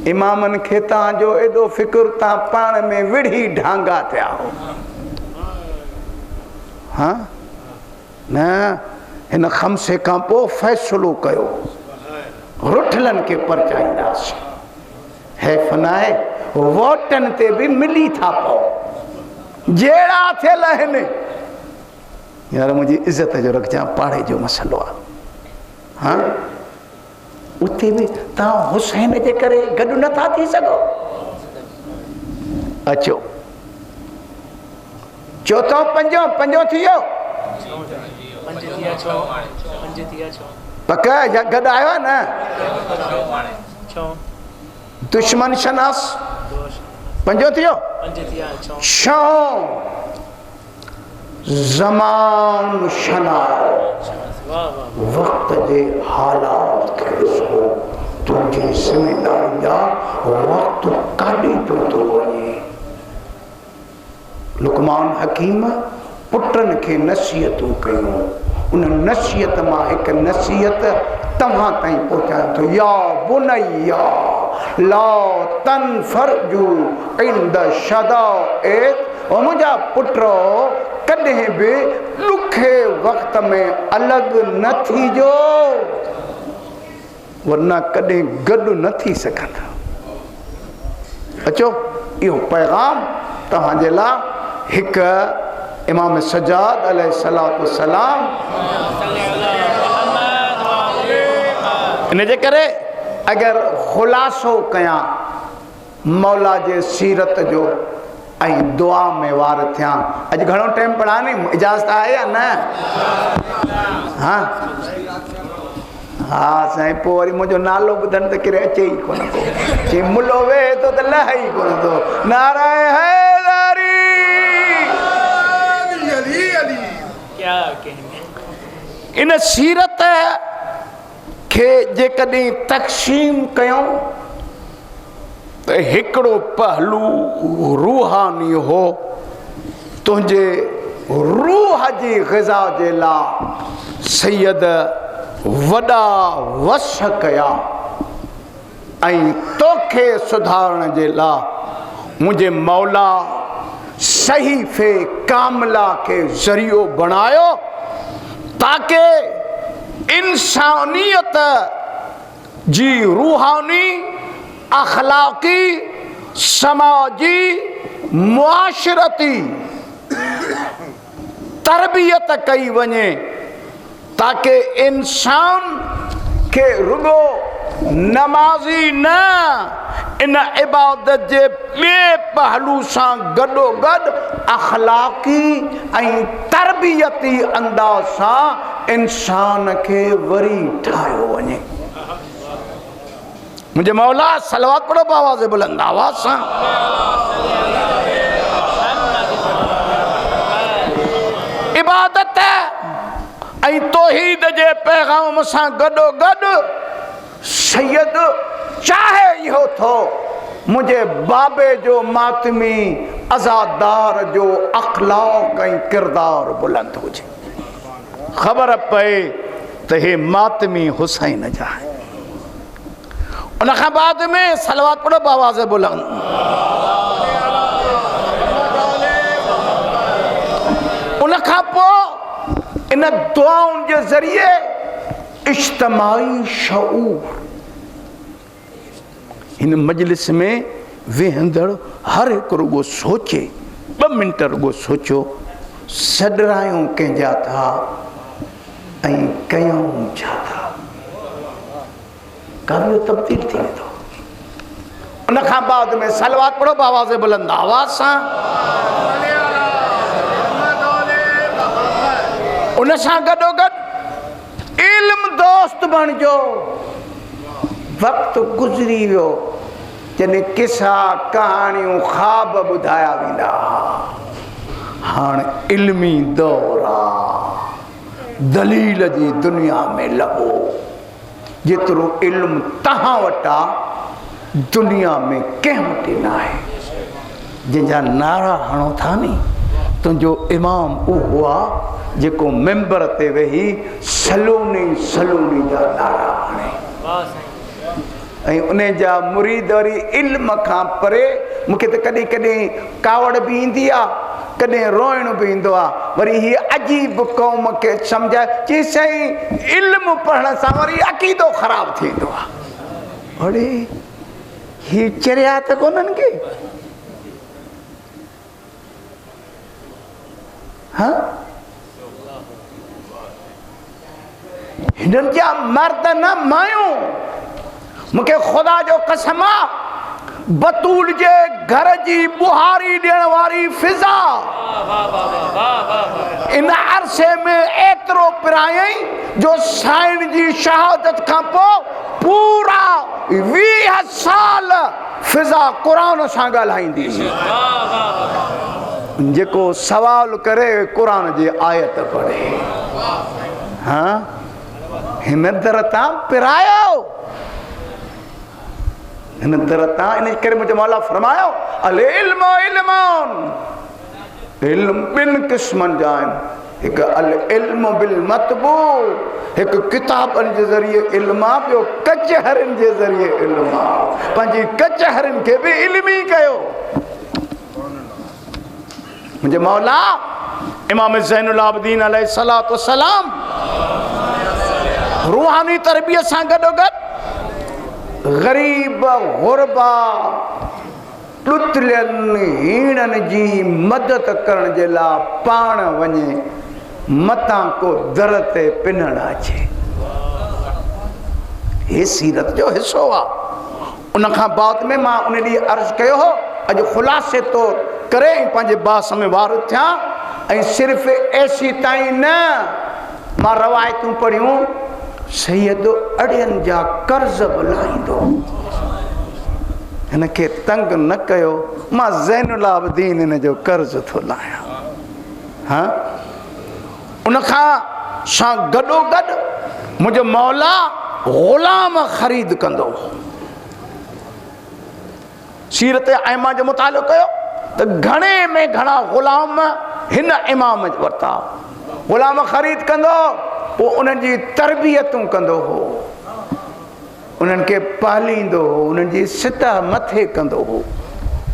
इमामनि खे तव्हांजो एॾो फ़िक्र, तव्हां पाण में विढ़ी ढांगा थिया हो। हा न, हिन ख़मसे खां पोइ फ़ैसिलो कयो, रुठलनि खे परचाईंदासीं। हैफ़ न आहे, वोटनि ते बि मिली था पओ, जहिड़ा थियल आहिनि। यार मुंहिंजी इज़त जो रखजां, पाड़े जो मसइलो आहे। हा, उते बि तव्हां हुसैन जे करे गॾु नथा थी सघो। अचो, चोथों पंजो थी वियो, पक गॾु आयो आहे न? दुश्मन शनास पंजो थी वियो, छहों ज़मान शनास, वक्त जे हालात खे ॾिसो, तुंहिंजी ज़िमेदारी जा वक्त काॾे पियो थो वञे। लुकमान हकीम पुटनि खे नसीहतूं कयूं, उन नसीहत मां हिकु नसीहत तव्हां ताईं पहुचायां थो। या बुनैया ला तनफरजू इंद शदाइद, ओ मुंहिंजा पुटो कॾहिं बि ॾुखे वक़्त में अलॻि न थीजो, वरना कॾहिं गॾु न थी सघंदा। अचो, इहो पैगाम तव्हांजे लाइ हिकु इमाम सजाद अलैहिस्सलातु वस्सलाम। इन जे करे अगरि ख़ुलासो कयां मौला जे सीरत जो ऐं दुआ में वार थिया। अज घणो टाइम पढ़ा नी, इजाज़त आहे या न? हाँ हाँ साईं, पोइ वरी मुंहिंजो नालो ॿुधण त किरे अचे ई कोन थो। चई मुलो वेह थो त लह ई कोन थो। नाराए हैदरी। इन सीरत खे जेकॾहिं तक़सीम कयूं त हिकिड़ो पहलू रूहानी हो। तुंहिंजे रूह जी ग़िज़ा जे लाइ सैयद वॾा वस कया ऐं तोखे सुधारण जे लाइ मुंहिंजे मौला सहीफ़े कामिला के ज़रियो बणायो ताकि इंसानियत जी रूहानी अखलाकी समाजी मुआशरती तरबियत कई वञे ताकि इंसान के रुगो नमाजी न इन इबादत जे ॿिए पहलू सां गॾोगॾु अखलाकी ऐं तरबियती अंदाज़ सां इंसान खे वरी ठाहियो वञे। मुझे मौला सलवात पढ़ो आवाज़ बुलंद आवाज़ सां। इबादत ऐं तौहीद जे पैगाम सां गॾोगॾु सैयद चाहे इहो थो मुझे बाबे जो मातमी अज़ादार जो अखलाक ऐं किरदार बुलंद हुजे। ख़बर पए त हे मातमी हुसैन जा है। उन खां बाद में सलवात पढ़ो आवाज़ बुलंद। उन खां पोइ इन दुआउनि जे ज़रिए इज्तिमाई शऊर हिन मजलिस में वेहंदड़ हर हिकु रुगो सोचे, 2 मिंट रुगो सोचो सॾरायूं कंहिंजा था ऐं कयूं छा था। काबिल तब्दील थी वेंदो। उन खां बाद में सलवात पढ़ो आवाज़ बुलंद आवाज़ सां। उन सां गॾोगॾु इल्म दोस्त बणिजो। वक़्तु गुज़री वियो जॾहिं किसा कहाणियूं ख़्वाब ॿुधाया वेंदा। हाणे इल्मी दौर आहे। दलील जी दुनिया में लॻो। जेतिरो इल्म तव्हां वटि आहे दुनिया में कंहिं वटि न आहे। जंहिंजा नारा हणो था नी, तुंहिंजो इमाम उहो आहे जेको मेंबर ते वेही सलोनी सलोनी जा नारा हणे ऐं उन जा मुरीद वरी इल्म खां परे। मूंखे त कॾहिं कॾहिं कावड़ बि ईंदी आहे, कॾहिं रोइण बि ईंदो आहे। वरी हीअ अजीब क़ौम खे सम्झाए चई साईं इल्म पढ़ण सां वरी अक़ीदो ख़राब थींदो आहे। अड़े हीअ चरिया त कोन्हनि के। हाँ हिननि जा मर्द न मायूं। मूंखे ख़ुदा जो कसम आहे बतूल जे घर जी बुहारी ॾियण वारी फिज़ा इन अरसे में एतिरो पिरायई जो साईं जी शहादत खां पोइ पूरा 20 साल फिज़ा क़ुरान सां ॻाल्हाईंदी। जेको सवाल करे क़ुरान जी आयत पढ़े। हाँ हिन दर तां पिरायो। हिन दर तां इन करे मुंहिंजो मौला फरमायो अल इल्म इल्मान। इल्म 2 क़िस्मनि जा आहिनि। हिकु अल इल्म बिल मतबू, हिकु किताबनि जे ज़रिए इल्म आहे, ॿियो कचहरियुनि जे ज़रिए इल्म आहे। पंहिंजी कचहरियुनि खे बि इल्मी कयो। मुंहिंजे मौला इमाम ज़ैनुल आबिदीन अलैहिस्सलातु वस्सलाम रूहानी तरबियत सां गॾोगॾु ग़रीब ग़ुरबा ॾुतलनि हीणनि जी मदद करण जे लाइ पाण वञे, मतां को दर ते पिनण अचे। हे सीरत जो हिसो आहे। उन खां बाद में मां उन ॾींहुं अर्ज़ु कयो हो अॼु ख़ुलासे तौर करे पंहिंजे बास में वार थिया ऐं सिर्फ़ु ऐसी ताईं न मां रवायतूं पढ़ियूं सैयद अड़ियनि जा कर्ज़ बि लाहींदो हिनखे तंग न कयो मां ज़ैनुल आबिदीन हिन जो कर्ज़ थो लाहियां। हा उन खां सां गॾोगॾु मुंहिंजो मौला ग़ुलाम ख़रीद कंदो। सीरत ऐमा जो मुतालो कयो त घणे में घणा ग़ुलाम हिन इमाम वरिता। ग़ुलाम ख़रीद कंदो पोइ उन्हनि जी तरबियतूं कंदो हो, उन्हनि खे पालींदो हो, उन्हनि जी सिता मथे कंदो हो,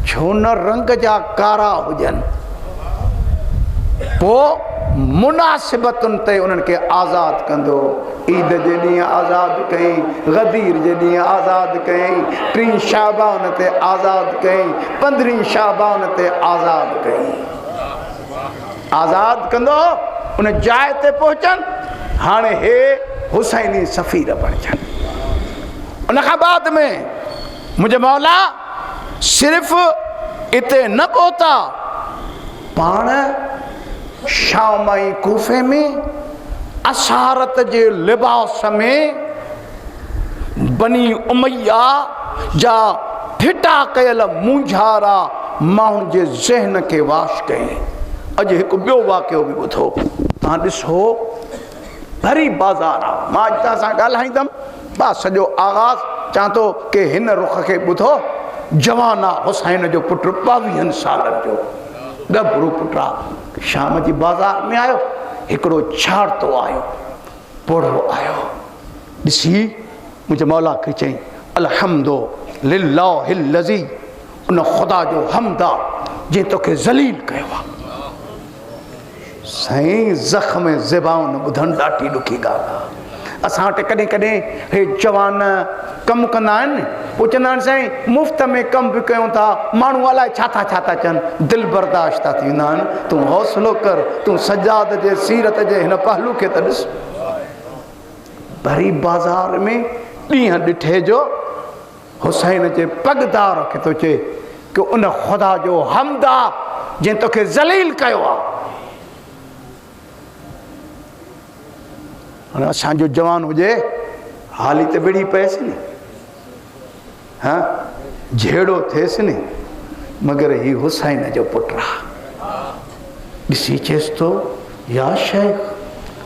छो न रंग जा कारा हुजनि। पोइ मुनासिबतुनि ते उन्हनि खे आज़ादु कंदो। ईद जे ॾींहुं आज़ादु कयईं, गदीर जे ॾींहुं आज़ादु कयईं, 3 शाबान ते आज़ादु कयईं, 15 शाबान ते आज़ादु कयईं। आज़ादु कंदो उन जाइ ते पहुचनि हाणे हे हुसैनी सफ़ीर बणजनि। उन खां बाद में मुंहिंजे मौला सिर्फ़ इते न पहुता, पाण शाम ऐं कूफे में असारत जे लिबास में बनी उमैया जा फिटा कयल मुंझारा माण्हुनि जे ज़हन खे वाश कयईं। अॼु हिकु ॿियो वाक़ियो बि ॿुधो, तव्हां ॾिसो भरी बाज़ार आहे। मां अॼु तव्हां सां ॻाल्हाईंदुमि बा सॼो आगाज़ चवां थो की हिन रुख खे ॿुधो। जवान आहे हुसैन जो पुटु 22 सालनि जो गभरू पुटु आहे। शाम जी बाज़ार में आयो, हिकिड़ो छाड़तो आयो, पोढ़ो आयो, ॾिसी मुंहिंजे मौला खे चई अलहम्दो लिल्लाहिल लज़ी, उन ख़ुदा जो हमद आहे जंहिं तोखे ज़लील कयो आहे। साईं ज़ख़्म ज़बान ॿुधणु ॾाढी ॾुखी ॻाल्हि आहे। असां वटि कॾहिं कॾहिं हे जवान कमु कंदा आहिनि, पोइ चवंदा आहिनि साईं मुफ़्त में कमु बि कयूं था, माण्हू अलाए छा था चवनि, दिलि बर्दाश्त था थी वेंदा आहिनि। तूं हौसलो कर, तूं सजाद जे सीरत जे हिन पहलू खे त ॾिस। भरी बाज़ार में ॾींहं ॾिठे जो हुसैन जे पगदार खे थो चए की उन ख़ुदा जो हमद आहे जंहिं तोखे ज़लील कयो आहे। हाणे असांजो जवान हुजे हाली त बिड़ी पएसि नी, हा जहिड़ो थिएसि नी, मगर ही हुसैन जो पुटु आहे। ॾिसी चएसि थो या शेख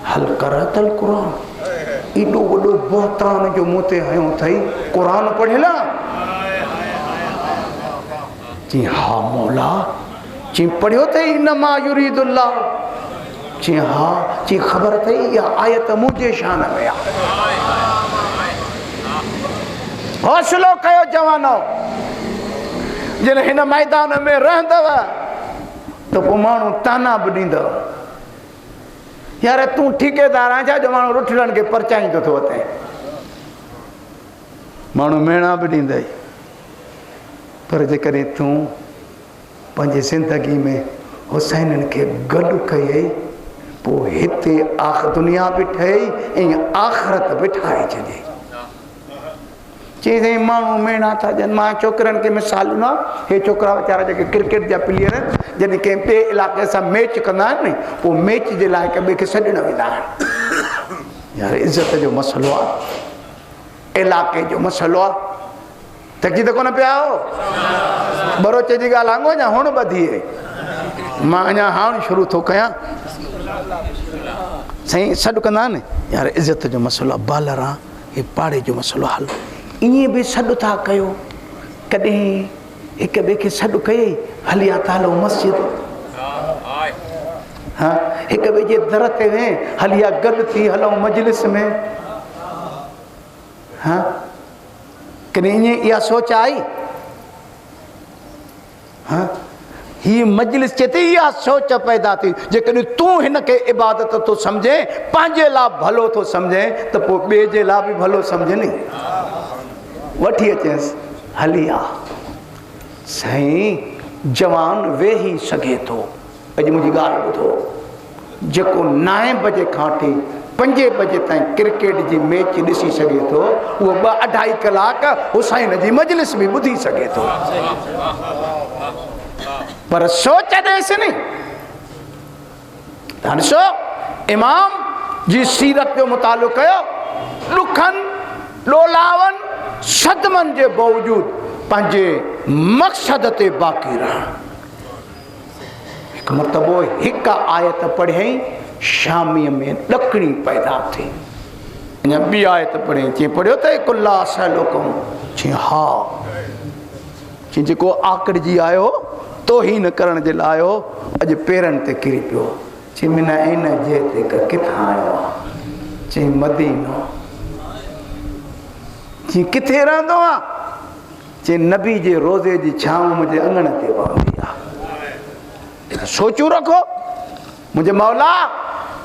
हल करातल क़ुरान, एॾो वॾो बहतान जो मूं ते हयो अथई, क़ुरान पढ़ियल आहे? चई हा मौला। चई पढ़ियो अथई इन्नमा युरीदुल्लाह? चई हा। चई ख़बर अथई इहा आयत मुंहिंजे शान में आहे। हौसलो कयो जवानो, जॾहिं हिन मैदान में रहंदव त पोइ माण्हू ताना बि ॾींदव, यार तूं ठेकेदार आहीं छा जो माण्हू रुठड़नि खे परचाईंदो थो अथई। माण्हू मेणा बि ॾींदई, पर जेकॾहिं तूं पंहिंजी ज़िंदगी में हुसैननि खे गॾु कयई, पोइ हिते दुनिया बि ठही ऐं आख़िरत बि ठाहे छॾे। चई साईं माण्हू मेणा था ॾियनि। मां छोकिरनि खे मिसाल ॾिनो, हे छोकिरा वीचारा जेके क्रिकेट जा प्लेयर आहिनि, जॾहिं कंहिं ॿिए इलाइक़े सां मैच कंदा आहिनि न, पोइ मैच जे लाइ हिक ॿिए खे सॾणु वेंदा आहिनि। यार इज़त जो मसइलो आहे, इलाइक़े जो मसइलो आहे। थकी त कोन पिया हो? बरोचे जी ॻाल्हि आङो अञा हुण ॿधी आहे, मां अञा हाणे शुरू थो कयां। साईं सॾु कंदा आहिनि यार इज़त जो मसइलो आहे, बालर आहे, हे पाड़े जो मसइलो आहे। हल ईअं बि सॾु था कयो, कॾहिं हिक ॿिए खे सॾु कयई हलिया था हलो मस्जिद, हा हिक ॿिए जे दर ते वे हलिया गॾु थी हलूं मजलिस में, हा कॾहिं ईअं इहा सोच आई? हा ही मजलिस चए थी इहा सोच पैदा थी, जेकॾहिं तूं हिन खे इबादत थो सम्झे, पंहिंजे लाइ भलो थो सम्झे, त पोइ ॿिए जे लाइ बि भलो सम्झ नी। वठी अचेसि हली आ। साईं जवान वेही सघे थो। अॼु मुंहिंजी ॻाल्हि ॿुधो, जेको 9 बजे खां वठी 5 बजे ताईं क्रिकेट जी मैच ॾिसी सघे थो, उहो 2-2.5 कलाक हुसैन जी मजलिस बि ॿुधी सघे थो। पर सोच ॾेसि नी, ॾिसो इमाम जी सीरत जो मुतालो कयो, ॾुखनि ॾोलावनि सदमनि जे बावजूदि पंहिंजे मक़सद ते बाक़ी रहण। हिकु मरतबो हिकु आयत पढ़ियईं, शामीअ में ॾकणी पैदा थी। अञा ॿी आयत पढ़ियईं, चई पढ़ियो त कुल्ला सअलुकुम, चई हा, चई जेको आकड़िजी आयो तोहीन करण जे लाइ आयो, अॼु पेरनि ते किरी पियो। चई मिना इन जे ते किथां आयो आहे? चई मदीनो। चई किथे रहंदो आहे? चई नबी जे रोज़े जी छांव मुंहिंजे अंगण ते पवंदी आहे। सोचूं रखो, मुंहिंजे मौला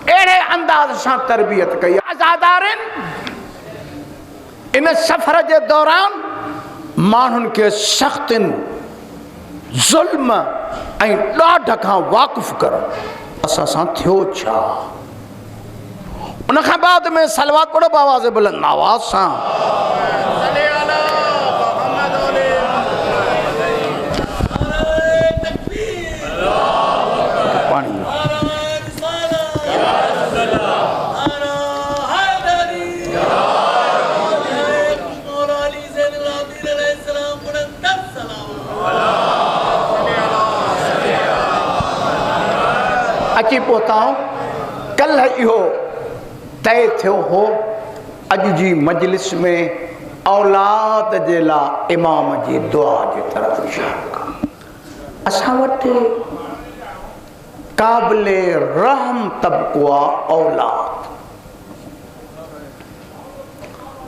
अहिड़े अंदाज़ सां तरबियत कई। आज़ादारनि इन सफ़र जे दौरान माण्हुनि खे सख़्तिन ज़ुल्म ऐं ॾाढ खां वाक़ुफ़ु करो। असां सां थियो छा? उन खां बाद में सलवात पढ़ो आवाज़ बुलंद आवाज़ सां। अची पहुताऊं, कल्ह इहो तय थियो हो, अॼु जी मजलिस में औलाद जे लाइ इमाम जी दुआ जी तरफ़ इशारो कयो। असां वटि क़ाबिले रहम तबको आहे औलाद।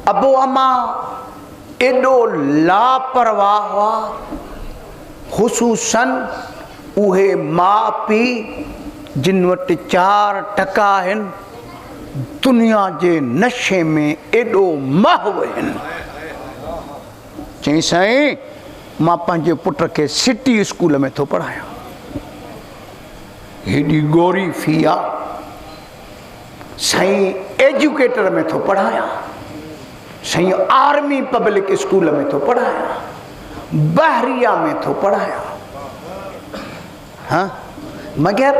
अबो अमा एॾो लापरवाह हुआ, ख़ुसूसन उहे माउ पीउ जिन वटि 4 टका आहिनि, दुनिया जे नशे में एॾो महव आहिनि। चई साईं मां पंहिंजे पुट खे सिटी स्कूल में थो पढ़ायां, हेॾी गोरी फी आहे। साईं एजुकेटर में थो पढ़ायां, साईं आर्मी पब्लिक स्कूल में थो पढ़ायां, बहरिया में थो पढ़ायां। हाँ, मगर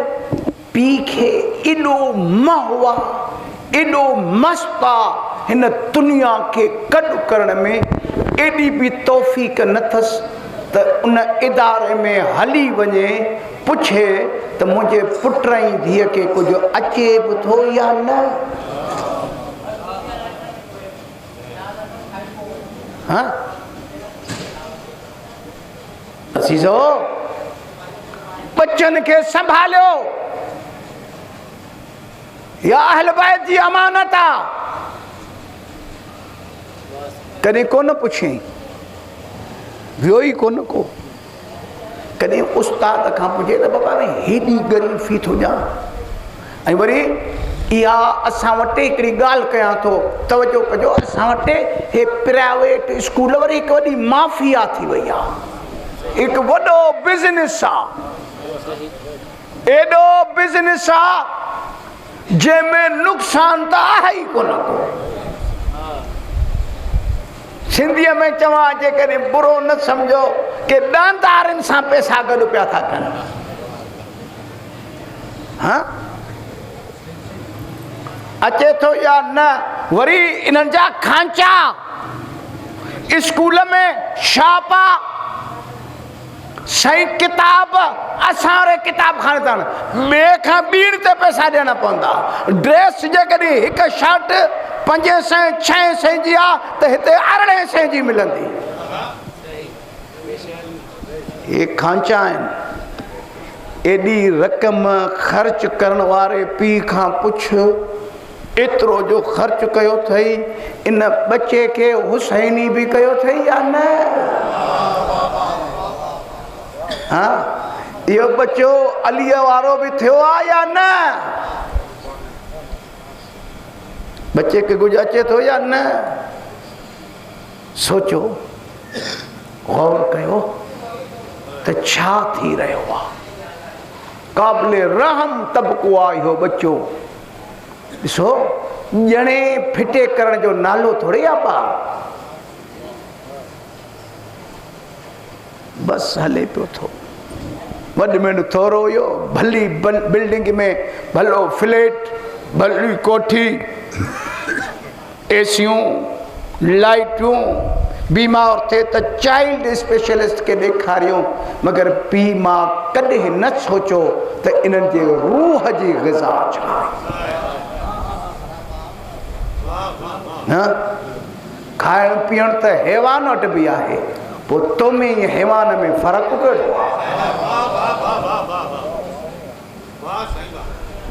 पी खे एॾो महव आहे, एॾो मस्त आहे, हिन दुनिया खे गॾु करण में एॾी बि तौफ़ीक़ न अथसि त उन इदारे में हली वञे, पुछे त मुंहिंजे पुट ऐं धीअ खे कुझु अचे बि थो या न। हाँ, असीज़ो बच्चन खे संभालियो, या अहल बैत जी अमानत आहे। कॾहिं कोन पुछियईं, वियो ई कोन को। कॾहिं उस्ताद खां पुछे त बाबा हेॾी ग़रीब फी थो ॾियां। ऐं वरी इहा असां वटि हिकिड़ी ॻाल्हि कयां थो, तवजो कजो, असां वटि हे प्राइवेट स्कूल वरी हिकु वॾी माफ़िया थी वई आहे, हिकु वॾो बिज़नेस आहे, एॾो बिज़नेस आहे जंहिंमें नुक़सान त आहे ई कोन को। सिंधीअ में चवां जेकॾहिं बुरो न सम्झो कि ॾांदारनि सां पैसा गॾु पिया था कनि। हाँ, अचे थो या न? वरी इन्हनि जा खांचा स्कूल में छापा, सही किताब असां रे किताब खाने था, ॿिए खां ॿीण ते पैसा ॾियणा पवंदा। ड्रेस जेकॾहिं हिकु शर्ट 500-600 जी आहे त हिते 1800 जी मिलंदी। हे खांचा आहिनि। एॾी रक़म ख़र्च करण वारे पीउ खां पुछ, एतिरो जो ख़र्च कयो अथई, इन बच्चे खे हुसैनी बि कयो अथई या न? हाँ, इहो बच्चो अलीअ वारो बि थियो आहे या न? बच्चे खे कुझु अचे थो या न? सोचो, गौर कयो त छा थी रहियो आहे। क़ाबिले रहम तबको आहे इहो बच्चो। ॾिसो जणे फिटे करण जो नालो थोड़े आ पा, बस हले पियो थो। वॾ में थोरो हुयो, भली बिल्डिंग में भलो फ्लैट, भली कोठी, एसियूं, लाइटूं, बीमार थे तो चाइल्ड स्पेशलिस्ट के ॾेखारियूं, मगर पीउ मां कॾहिं न सोचो त इन्हनि जे रूह जी ग़िज़ा छा आहे। खाइण पीअण त हैवान वटि बि आहे, पोइ तो में हैवान में फ़र्क़ु कहिड़ो आहे।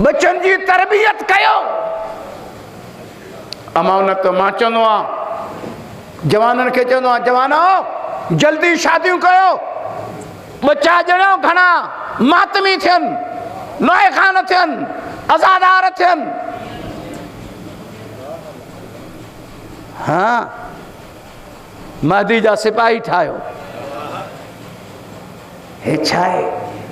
बचनि जी तरबियत कयो। अमानत मां चवंदो आहियां जवाननि खे, चवंदो आहियां जवानो जल्दी शादियूं कयो, बच्चा ॼणो घणा मातमी थियनि, नोए खान थियनि, आज़ादार थियनि। हाँ, महदी जा सिपाही ठाहियो। हे छा आहे,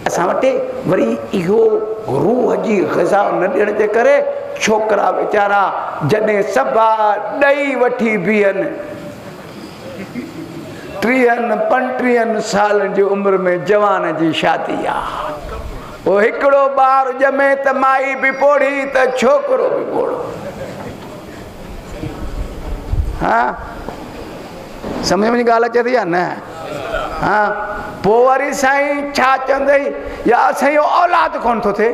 असां वटि वरी इहो रूह जी ग़िज़ा न ॾियण जे करे छोकिरा वीचारा जॾहिं सभा ॾेई वठी बीहनि, 30-35 सालनि जी उमिरि में जवान जी शादी आहे, पोइ हिकिड़ो ॿारु ॼमे त माई बि पोड़ी त छोकिरो बि पोड़ो। हाँ, सम्झ में ॻाल्हि अचे थी या न? हाँ, पोइ वरी साईं छा चवंदई, या असां जो औलाद कोन थो थिए।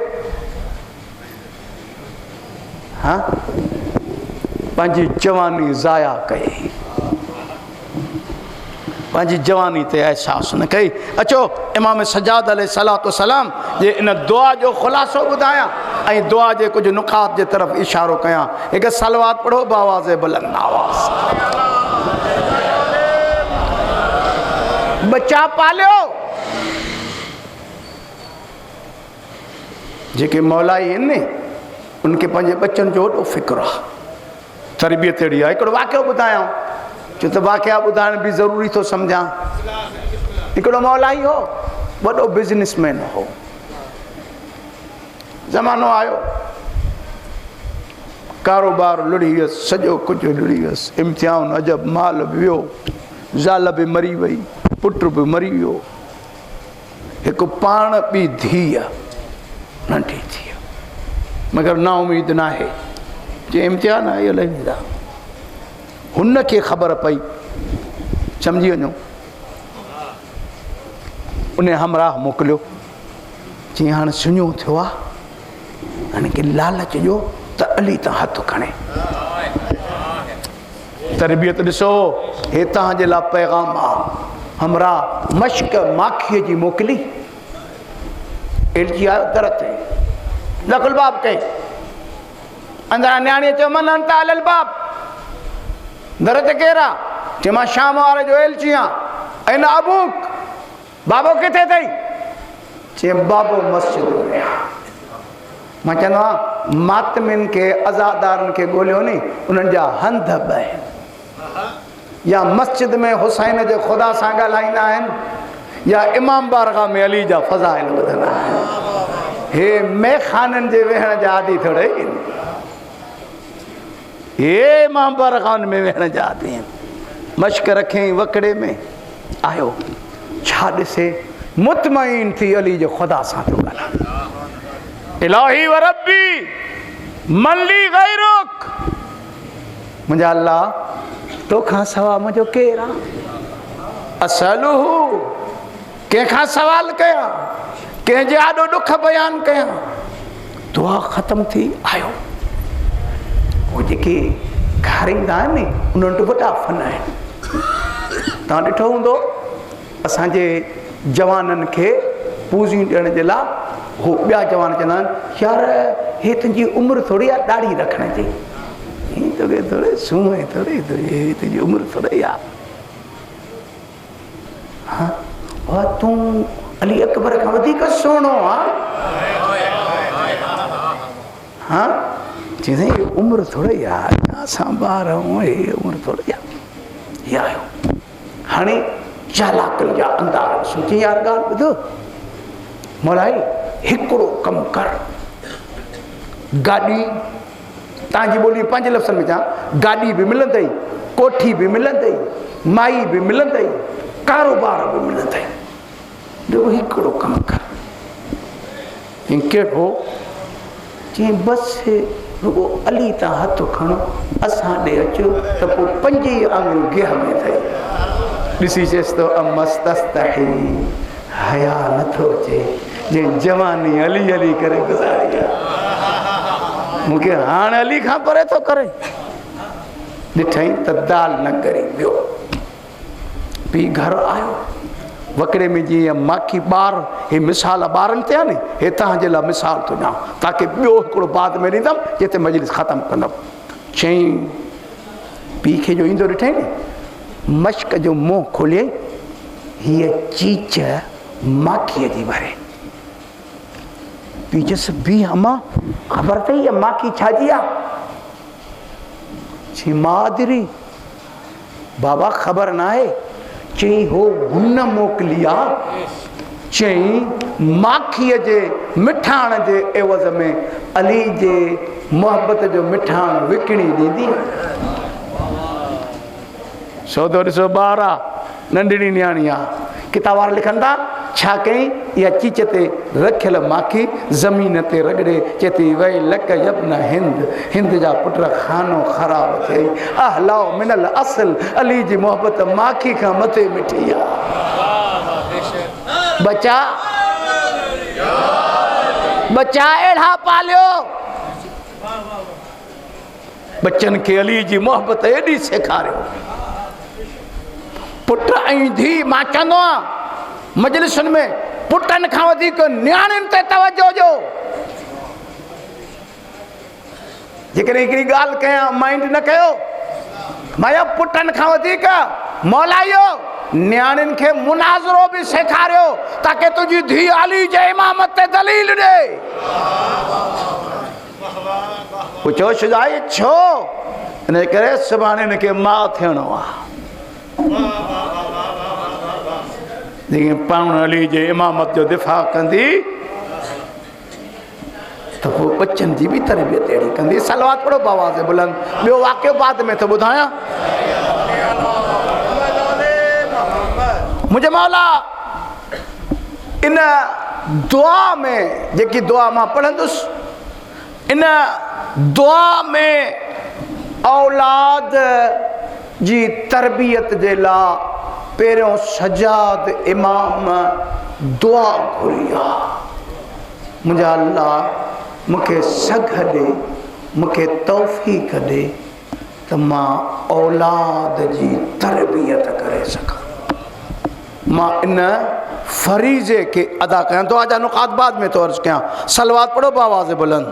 हाँ, पंहिंजी जवानी ज़ाया कई, पंहिंजी जवानी ते एहसासु न कई। अचो इमाम सज्जाद अलैहिस्सलातु वस्सलाम जे इन दुआ जो ख़ुलासो ॿुधायां ऐं दुआ जे कुझु नुकात जे तरफ़ इशारो कयां। हिकु सलवात पढ़ो बावाज़ बुलंद आवाज़। बच्चा पालियो, जेके मौलाई आहिनि न उनखे पंहिंजे बच्चनि जो वॾो फ़िक्र आहे, तरबियत अहिड़ी आहे। हिकिड़ो वाक़ियो ॿुधायां, छो त वाक़िया ॿुधाइण बि ज़रूरी थो सम्झां। हिकिड़ो मौलाई हो, वॾो बिज़नेसमैन हो। ज़मानो आयो, कारोबार लुड़ी वियसि, सॼो कुझु लुड़ी वियसि, इम्तिहान अजब, माल बि वियो, ज़ाल बि मरी वई, पुट बि मरी वियो, हिकु पाण ॿी धीअ नंढी थी, मगर ना उम्मीद न आहे जे इम्तिहान आहे इलाही वेंदा। हुन खे ख़बर पई, सम्झी वञो, उन हमराह मोकिलियो, चई हाणे सुञो थियो आहे, हाणे की लालच जो त अली तां हथु खणे। तरबियत ॾिसो, हे तव्हांजे लाइ पैगाम आहे। हमराह मश्क माखीअ जी मोकिली, एलजी आयो दर ते, लकुल बाब कई, अंदरां न्याणीअ चयो मन अंत अलल बाब, दर ते केरु आहे? चयो मां शाम वारे जो एलची आहियां। ऐं अबूक, बाबो किथे अथई? चयो बाबो मस्जिद में आहे। मां चवंदो आहियां मातमिन खे, अज़ादारनि खे ॻोल्हियो नी, उन्हनि जा हंध बि आहिनि, या मस्जिद में हुसैन जे ख़ुदा सां ॻाल्हाईंदा आहिनि, या इमाम बारगाह में अली जा फ़ज़ाइल ॿुधंदा आहिनि। हे मेखाननि जे वेहण जा आदि थोरे आहिनि, हे इमाम बारगाहनि में वेहण जा आदि आहिनि। मश्क रखियईं वकड़े में, आयो छा ॾिसे, मुतमईन थी अली जे ख़ुदा सां थो ॻाल्हाए। इलाही व रब्बी मन ली गैरुक, मुंहिंजा अल्लाह तोखां सवा मुंहिंजो केरु आहे? असलुहु, कंहिंखां सवाल कयां, कंहिंजे आॾो ॾुख बयानु कयां। दुआ ख़तम थी, आयो उहे जेके खारींदा आहिनि उन्हनि वटि वॾा फन आहिनि। तव्हां ॾिठो हूंदो, असांजे जवाननि खे पूज़ियूं ॾियण जे लाइ हू ॿिया जवान चवंदा आहिनि, यार हे तुंहिंजी उमिरि थोरी आहे ॾाढ़ी रखण जी, तोखे थोरे सूंहें थोरी, तुंहिंजी उमिरि थोरी आहे। हा, तूं अली अकबर खां वधीक सुहिणो आहे। हा, चई उमिरि थोरी आहे, असां ॿार आहियूं, हे उमिरि थोरी आहे। इहा आयो हाणे चालाकनि जा अंदाज़ सोची, यार ॻाल्हि ॿुधो, मौलाई हिकिड़ो कमु कर, गाॾी ताजी बोली 5 लफ़्ज़ में जा गाड़ी भी मिलंदई, कोठी भी मिलंदई, माई भी मिलंदई, कारोबार भी मिलंदई। देखो हिकिड़ो कम कर कहिड़ो चई बस रुगो अली ता हथ खणो असां ॾे अचो त पोइ 5 आङुरियूं गेह में अथई। ॾिसी चएसि तो अमस्तस्तही हया नथो अचे जे जवानी अली अली करे गुज़ारी आहे। मूंखे हाणे अली खां परे थो करे। ॾिठई त दाल न करी वियो। पीउ घर आयो वकड़े में जीअं माखी ॿार हे मिसाल ॿारनि ते आहे नी, हे तव्हांजे लाइ मिसाल थो ॾियां ताकी ॿियो हिकिड़ो बाद में ॾींदमि जिते मजलिस ख़तमु कंदमि। चई पीउ खे जो ईंदो ॾिठई नी मश्क जो मुंहुं खोलियई, हीअ चीच माखीअ जी भरे। पीउ चयसि बी अम्मा ख़बर अथई इहा माखी छाजी आहे? चई मादरी बाबा ख़बर न आहे। चई हो गुन मोकिली आहे। चई माखीअ जे मिठाण जे एवज़ में अली जे मोहबत जो मिठाण विकिणी ॾींदी। सौदो ॾिसो ॿार आहे नंढड़ी न्याणी आहे। किताब वारा लिखनि था छा कई इहा चीच ते रखियल माखी ज़मीन ते रगड़े चए थी वई लक यबन हिंद, हिंद जा पुट खानो ख़राब थिए अहलाओ मिनल असल। अली जी मोहबत माखी खां मथे मिठी आहे। बचा बचा अहिड़ा पालियो बच्चन खे अली जी मोहबत एॾी सेखारियो। पुट ऐं धीउ मां चवंदो आहियां मजलिसुनि में पुटनि खां वधीक न्याणियुनि ते तवजो ॾियो। जेकॾहिं हिकिड़ी ॻाल्हि कयां माइंड न कयो मां पुटनि खां वधीक मौला इहो न्याणियुनि खे मुनाज़रो बि सेखारियो ताकी तुंहिंजी धीउ अली जे इमामत ते दलील ॾे। पुछो शुजाई छो? इन करे सुभाणे हिनखे माउ थियणो आहे। जेके पाण अली जे इमामत जो दिफ़ा कंदी त पोइ बच्चनि जी बि तरबियत अहिड़ी कंदी। सलवात पढ़ो बावाज़ बुलंद। ॿियो वाक़ियो बाद में थो ॿुधायां। मुंहिंजे मौला इन दुआ में जेकी दुआ मां पढ़ंदुसि इन दुआ में औलाद जी तरबियत जे लाइ पहिरियों सजाद इमाम दुआ घुरी आहे। मुंहिंजा अल्लाह मूंखे सघ ॾे, मूंखे तौफ़ीक़ ॾे त मां औलाद जी तरबियत करे सघां। मां इन फरीज़े खे अदा कयां। दुआ जा नुक़ात बाद में तो अर्ज़ कयां। सलवात पढ़ो बावाज़ बुलंद।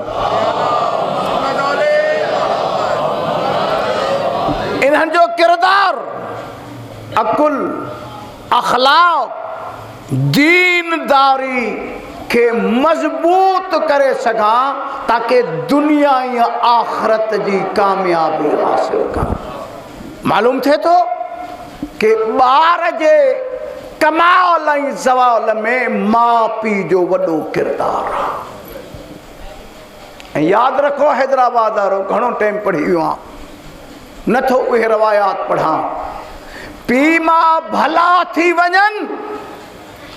इन्हनि जो किरदार अकुल अखलाक दीनदारी के मजबूत करे सघां ताकि दुनिया या आखिरत जी कामयाबी हासिल कयां। मालूम थे तो कि ॿार जे कमाल ऐं ज़वाल में माउ पीउ जो वॾो किरदार आहे। ऐं यादि रखो हैदराबाद वारो घणो टाइम पढ़ी वियो आहे नथो उहे रवायात पढ़ां। पीउ मां भला थी वञनि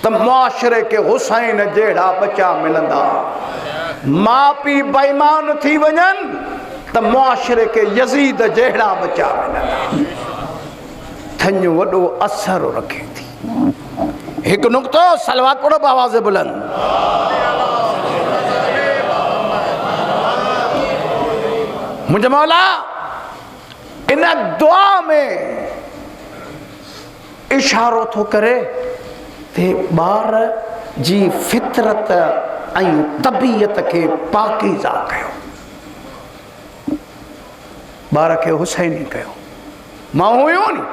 त मुआशरे के हुसैन जहिड़ा बचा मिलंदा। माउ पीउ बेईमान थी वञनि त मुआशरे के यज़ीद जहिड़ा बचा मिलंदा। थञ वॾो असर रखे थी। हिकु नुक़्तो सलवात पढ़ो आवाज़ बुलंद। मुंहिंजो मौला इन दुआ में इशारो थो करे ते ॿार जी फितरत ऐं तबीयत खे पाकीज़ा कयो। ॿार खे हुसैनी कयो। माऊं हुयूं नी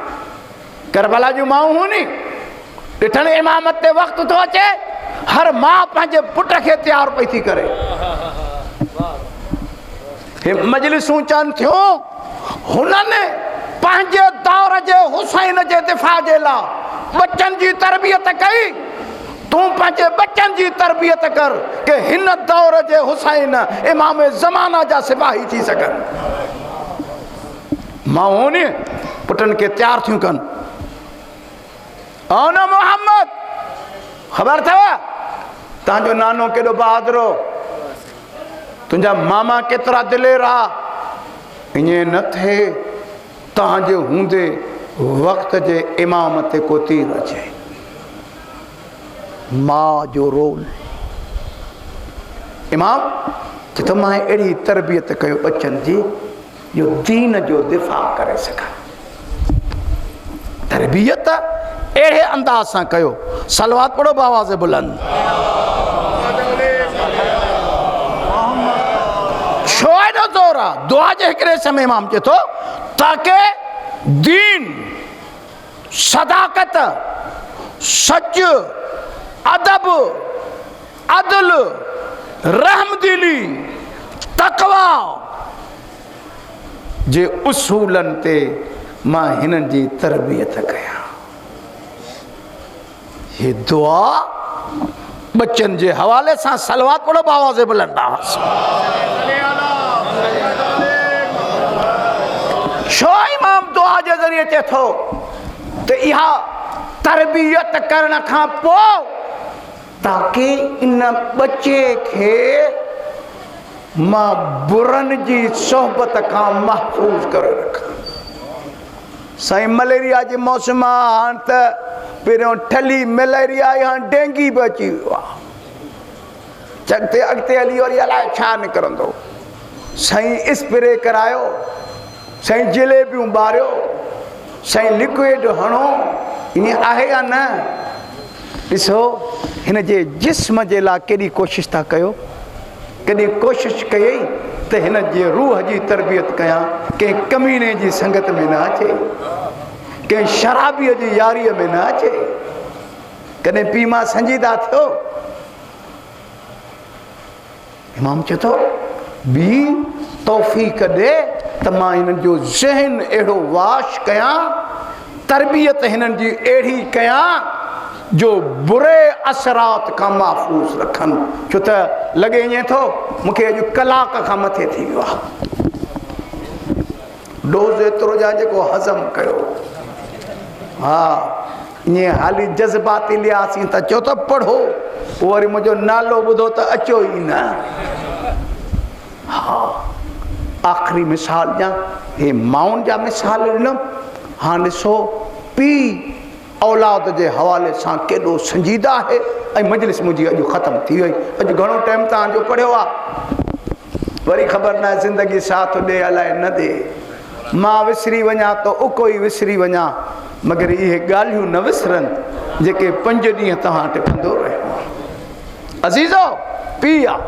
करबला जूं माऊं हुयूं नी ॾिठनि इमामत ते वक़्तु थो अचे हर माउ पंहिंजे पुट खे तयारु पई थी करे। हे मजलिसूं चवनि थियूं हुननि पंहिंजे दौर जे हुसैन जे दिफ़ा जे लाइ बच्चनि जी तरबियत कई। तू पंहिंजे बच्चन जी तरबियत कर कि हिन दौर जे हुसैन इमाम ज़माना जा सिपाही थी सघनि। मां ने पुटन के तैयार थियूं कनि। औ न मोहम्मद ख़बर अथव तव्हांजो नानो केॾो बहादुरो, तुंहिंजा मामा केतिरा दिलेर आ। ईअं न थिए तव्हांजे हूंदे वक़्त जे इमाम ते को तीर अचे। मां जो रोल इमाम चए थो मां अहिड़ी तरबियत कयो बच्चनि जी जो दीन जो दिफ़ा करे सघां। तरबियत अहिड़े अंदाज़ सां कयो। सलवात पढ़ो बावाज़ बुलंद। छो एॾो ज़ोर आहे? दुआ जे हिकिड़े समय इमाम चए थो ताकि दीन, सदाकत, सच, अदब, अदल, रहमदिली, तक़वा जे उसूलन ते मां हिननि जी तरबियत कयां। ये दुआ बच्चन जे हवाले सां सलवात पढ़ो बावाज़ बुलंद। छो इमाम दुआ जे ज़रिए चए थो त इहा तरबियत करण खां पोइ ताकि इन बच्चे खे मां बुरनि जी सोहबत खां महफ़ूज़ करे रखां। साईं मलेरिया जे मौसम हाणे त पहिरियों ठली मलेरिया हाणे डेंगी बि अची वियो आहे। चॻिते अॻिते हली वरी अलाए छा निकिरंदो। साईं स्प्रे करायो, साईं जलेबियूं ॿारियो, साईं लिक्विड हणो, ईअं आहे या न? ॾिसो हिन जे जिस्म जे लाइ केॾी कोशिशि था कयो। कॾहिं कोशिशि कई त हिन जे रूह जी तरबियत कयां, कंहिं कमीने जी संगत में न अचे, कंहिं शराबीअ जी यारीअ में न अचे। कॾहिं पी मां संजीदा थियो। इमाम चए थो ॿी तौफ़ीक़ ॾे त मां हिननि जो ज़हन अहिड़ो वाश कयां, तरबियत हिननि जी अहिड़ी कयां जो बुरे असरात खां महफ़ूज़ रखनि। छो त लॻे ईअं थो मूंखे अॼु कलाक खां मथे थी वियो आहे। डोज़ एतिरो जा जेको हज़म कयो। हा ईअं हाली जज़्बाती लियासीं त चओ त पढ़ो, पोइ वरी मुंहिंजो नालो ॿुधो त अचो ई न। हा आख़िरी मिसाल ॾियां, हे माउनि जा मिसाल ॾिनमि। हाणे ॾिसो पीउ औलाद जे हवाले सां केॾो संजीदा आहे। ऐं मजलिस मुंहिंजी अॼु ख़तमु थी वई। अॼु घणो टाइम तव्हांजो पढ़ियो आहे, वरी ख़बर न आहे ज़िंदगी साथ ॾे अलाए न ॾे। मां विसरी वञा त उको ई विसरी वञा, मगर इहे ॻाल्हियूं न विसरनि जेके 5 ॾींहं तव्हां टिपंदो रहियो। अज़ीज़ो पीउ आहे।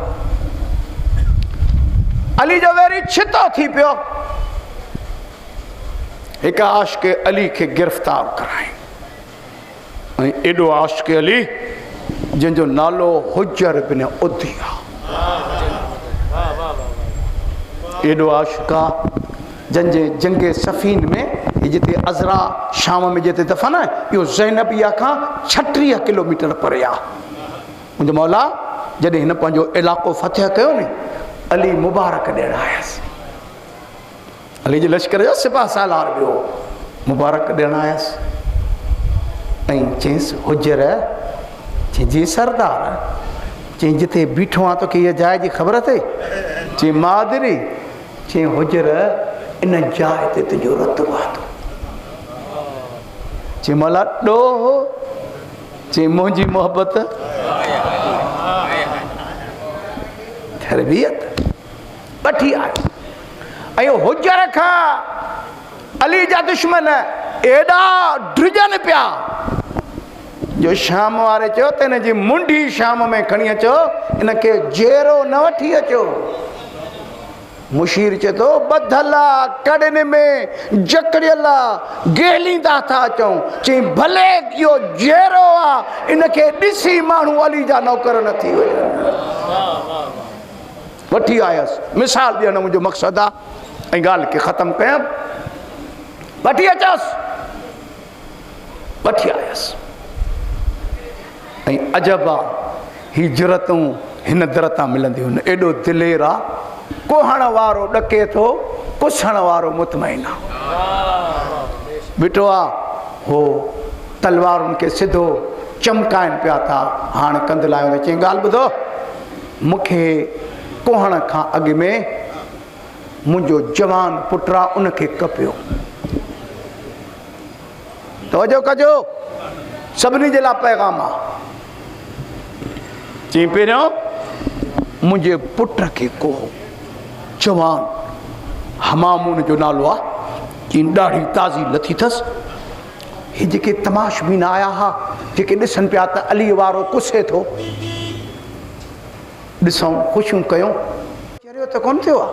अली जो वेरी छितो थी पियो। हिकु आशिक़ अली खे गिरफ़्तार कराई। ऐं एॾो आशिक़ अली जंहिंजो नालो हुजर बिन उदी आहे। एॾो आशिक़ आहे जंहिंजे जंगे सफ़ीन में जिते अज़रा शाम में जिते दफ़न आहे, इहो ज़ैनबिया खां 36 किलोमीटर परे आहे। मुंहिंजो मौला जॾहिं हिन पंहिंजो इलाइक़ो फ़तह कयो नी, अली मुबारक ॾियणु आयसि। अली जे लश्कर जो सिपा सालार ॿियो मुबारक ॾियणु आयसि। ऐं चयईंसि हुजर, चई जी सरदार, चई जिते बीठो आहे तोखे इहा जाइ जी ख़बर अथई? चई मादरी, चई हुजर इन जाइ ते तुंहिंजो रतबो आहे। चई मौला ॾोह, चई मुंहिंजी मोहबत, तरबियत वठी आयो। ऐं हुजर खां अली जा दुश्मन एॾा ड्रिजनि पिया जो शाम वारे चयो त हिन जी मुंडी शाम में खणी अचो, इनखे जेरो न वठी अचो। मुशीर चए थो ॿधल आहे कड़नि में जकड़ियल आहे, गेलींदा था अचूं। चई भले इहो जेरो आहे, इनखे ॾिसी माण्हू अली जा नौकर न थी वञनि। वठी आयसि। मिसाल ॾियण मुंहिंजो मक़सदु आहे। ऐं ॻाल्हि खे ख़तमु कयां। वठी अचसि, वठी आयसि। ऐं अजब आहे हिजरतूं हिन दर तां मिलंदियूं आहिनि। एॾो दिलेर आहे, कोहण वारो ॾके थो, कुसण वारो मुतमइन आहे। ॿिठो आहे हो तलवारुनि खे सिधो चमकाइनि पिया था। हाणे कंध लाहियो त चई ॻाल्हि ॿुधो, मूंखे कोहण खां अॻु में मुंहिंजो जवान पुटु आहे, उनखे कपियो। तवजो कजो, सभिनी जे लाइ पैगाम आहे। चई पहिरियों मुंहिंजे पुट खे कोहो, जवान हमामून जो नालो आहे। चई ॾाढी ताज़ी लथी अथसि। हे जेके तमाशबीन आया हुआ, जेके ॾिसनि पिया त अली वारो कुसे थो, ॾिसूं ख़ुशियूं कयूं। चरियो त कोन थियो आहे।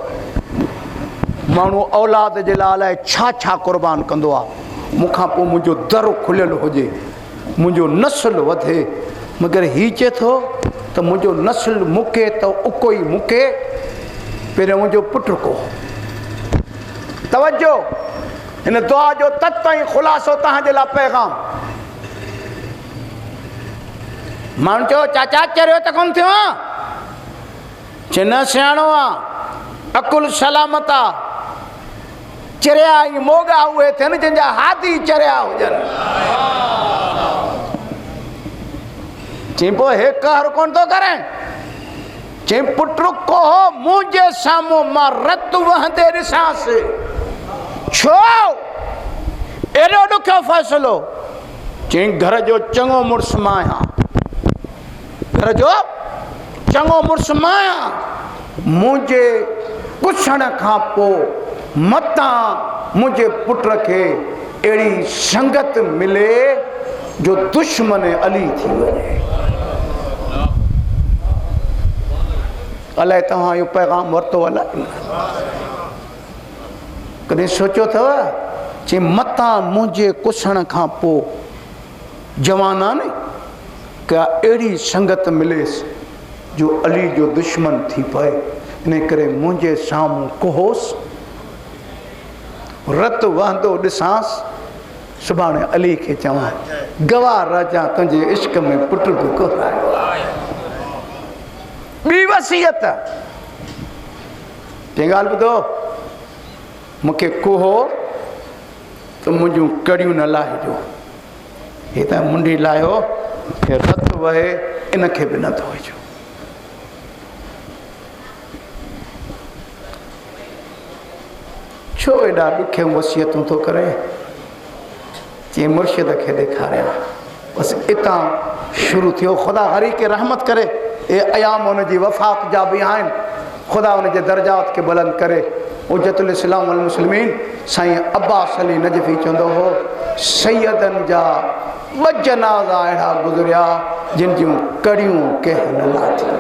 माण्हू औलाद जे लाइ अलाए छा छा क़ुर्बान कंदो आहे। मूंखां पोइ मुंहिंजो दर खुलियल हुजे, मुंहिंजो नस्ल वधे, मगर हीउ चए थो त मुंहिंजो नस्ल मुके त उको ई मुके, पहिरियों मुंहिंजो पुटु को। तवजो, हिन दुआ जो तत ऐं ख़ुलासो तव्हांजे लाइ पैगाम। माण्हू चयो चाचा चरियो त कोन थियो आहे। चए न सियाणो आहे, अकुल सलामत आहे। चरिया ऐं मोगा उहे थियनि जंहिंजा हादी चरिया हुजनि। चई पोइ हे कहर कोन थो करे। चई पुट कोहो मुंहिंजे साम्हूं मां रत वहंदे ॾिसांसि। छो एॾो ॾुखियो फ़ैसिलो? चई घर जो चङो मुड़ुसु मां आहियां, घर जो चङो मुड़ुसु मां आहियां। मुंहिंजे पुछण खां पोइ मतां मुंहिंजे पुट खे अहिड़ी संगत मिले जो दुश्मन अली थी वञे। अलाए तव्हां इहो पैगाम वरितो अलाए कॾहिं सोचियो अथव? चई मतां मुंहिंजे कुसण खां पोइ जवाना न का अहिड़ी संगत मिलेसि जो अली जो दुश्मन थी पए। इन करे मुंहिंजे साम्हूं कोहोसि, रत वहंदो ॾिसांसि। सुभाणे अली खे चवां गवाह राजा तुंहिंजे इश्क में पुट बि कोहायो। ॿी वसियत, चई ॻाल्हि ॿुधो, मूंखे कोहो त मुंहिंजूं कड़ियूं न लाहिजो। हे त मुंडी लाहियो, हे रत वहे, इनखे बि न धोइजो। छो एॾा ॾुखियूं वसियतूं थो करे? चई मुर्शिद खे ॾेखारियां। बसि इतां शुरू थियो। ख़ुदा हरी के रहमत करे। ए अयाम हुनजी वफ़ात जा बि आहिनि। ख़ुदा हुनजे दर्जात खे बुलंद करे। उजतुल इस्लाम वल मुस्लिमीन साईं अब्बास अली नजफ़ी चवंदो हो, सैयदनि जा ॿ जनाज़ा अहिड़ा गुज़रिया जिन जूं कड़ियूं कंहिं न लाथियूं।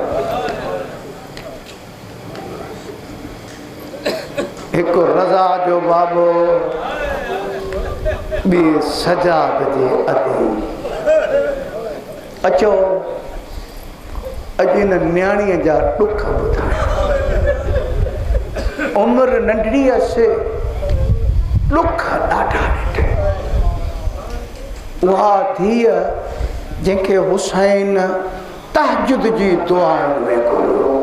हिकु रज़ा जो बाबो, ॿी सजाद जे अदी। अचो अॼु हिन न्याणीअ जा ॾुख ॿुधायो। उमिरि नंढड़ी हुअसि, ॾुख ॾाढा ॾिठे। उहा धीअ जंहिंखे हुसैन तहजुद जी दुआउनि में घुरियो,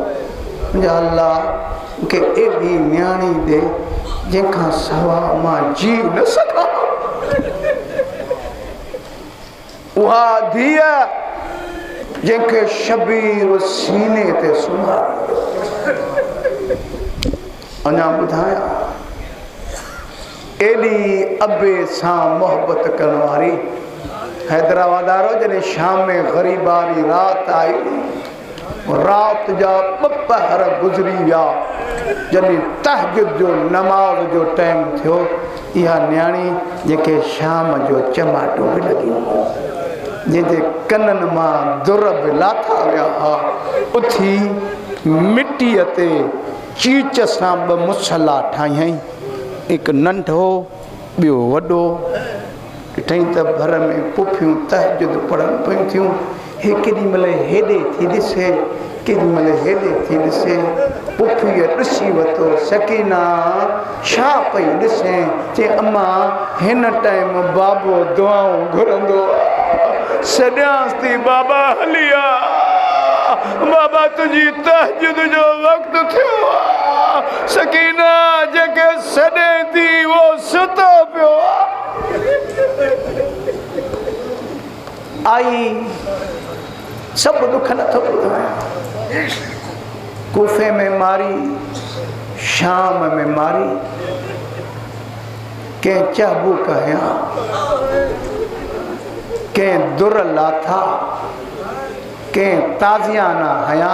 मुंहिंजा अल्लाह मूंखे एॾी न्याणी ॾे जंहिंखां सवाइ मां जी न सघां। उहा धीअ जंहिंखे शबीर सीने ते सुम्हारियो। अञा ॿुधायां, एॾी अबे सां मोहबत करण वारी हैदराबाद वारो जॾहिं शाम में ग़रीबारी राति आई, रात जा 2 पहर गुज़री विया, जॾहिं तहजुद जो नमाज़ जो टाइम थियो, इहा न्याणी जंहिंखे शाम जो चमाटो बि लॻियो, जंहिंजे कननि मां दुर बि लाथा विया हुआ, उथी मिटीअ ते चीच सां 2 मुसला ठाहियईं, हिकु नंढो ॿियो वॾो। ॾिठईं त भर में पुफियूं तहजुद पढ़नि पियूं थियूं। हे केॾी महिल हेॾे थी ॾिसे, केॾी महिल हेॾे थी ॾिसे। पुफीअ ॾिसी वरितो, सकीना छा पई ॾिसे? चई अम्मा हिन टाइम बाबो दुआऊं घुरंदो आहे। सन्यास थी बाबा हलिया बाबा तुझी तहजुद जो वक्त थियो सकीना जके सॾे थी वो सुतो पियो आई सब दुख न थो ॿुधायां कूफे में मारी शाम में मारी के चाबू कया के दुर लाथा के ताजियाना हया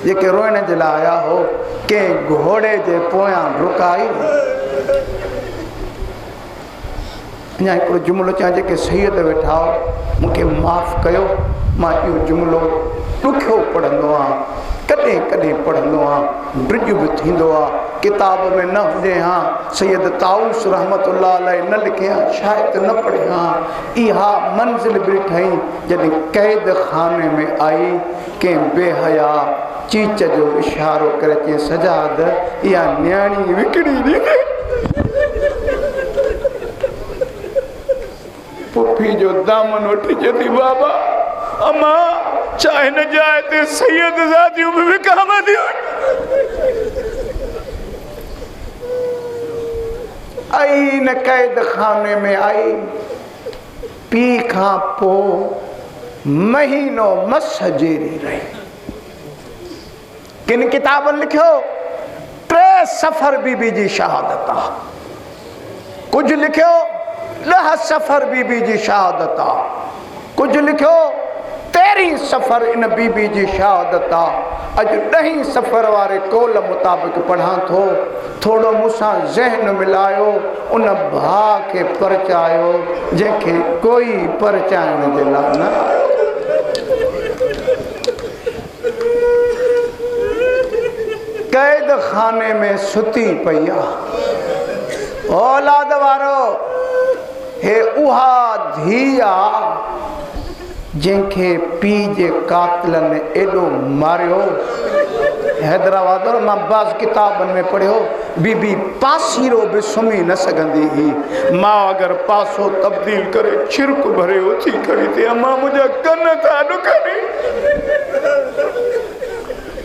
जेके रोइण जे लाइ आया हो के घोड़े जे पोयां रुकाई अञा हिकिड़ो जुमिलो चवां जेके सैयद वेठा हो मूंखे माफ़ कयो मां इहो जुमिलो ॾुखियो पढ़ंदो आहियां कॾहिं कॾहिं पढ़ंदो आहियां ड्रिज बि थींदो आहे किताब में न हुजे हा सैयद ताऊस रहमतुल्लाह अलैह न लिखे हा शायदि न पढ़े हा इहा मंज़िल बि ठही जॾहिं क़ैद खाने में आई कंहिं बेहया चीच जो इशारो करे चई सजाद इहा न्याणी विकिणी ॾिनी पुफी जो दामन वठी चई बाबा अम्मा चाहे न जाए ते सैयद ज़ादियूं बि विकामंदियूं आई न कैद खाने में आई पी खां पोइ महीनो मस जेरी रही किन किताबनि लिखियो 3 सफ़र बीबी जी शहादत आहे कुझु लिखियो 10 सफ़र बीबी जी शहादत आहे कुझु लिखियो 13 सफ़र इन बीबी जी शहादत आहे अॼु 10 सफ़र वारे कौल मुताबिक़ पढ़ां थो थोड़ो मूंसां ज़हन मिलायो उन भाउ खे परचायो जंहिंखे कोई परचाइण जे लाइ न आयो कैद खाने में सुती पई आहे औलाद वारो हे उहा धीउ आहे जंहिंखे पीउ जे कातिलनि एॾो मारियो हैदराबाद मां बाज़ किताबनि में पढ़ियो बीबी पासीरो बि सुम्ही न सघंदी हुई मां अगरि पासो तब्दील करे छिरक भरे उथी खड़ी थिए मां मुंहिंजा कन था ॾुकनि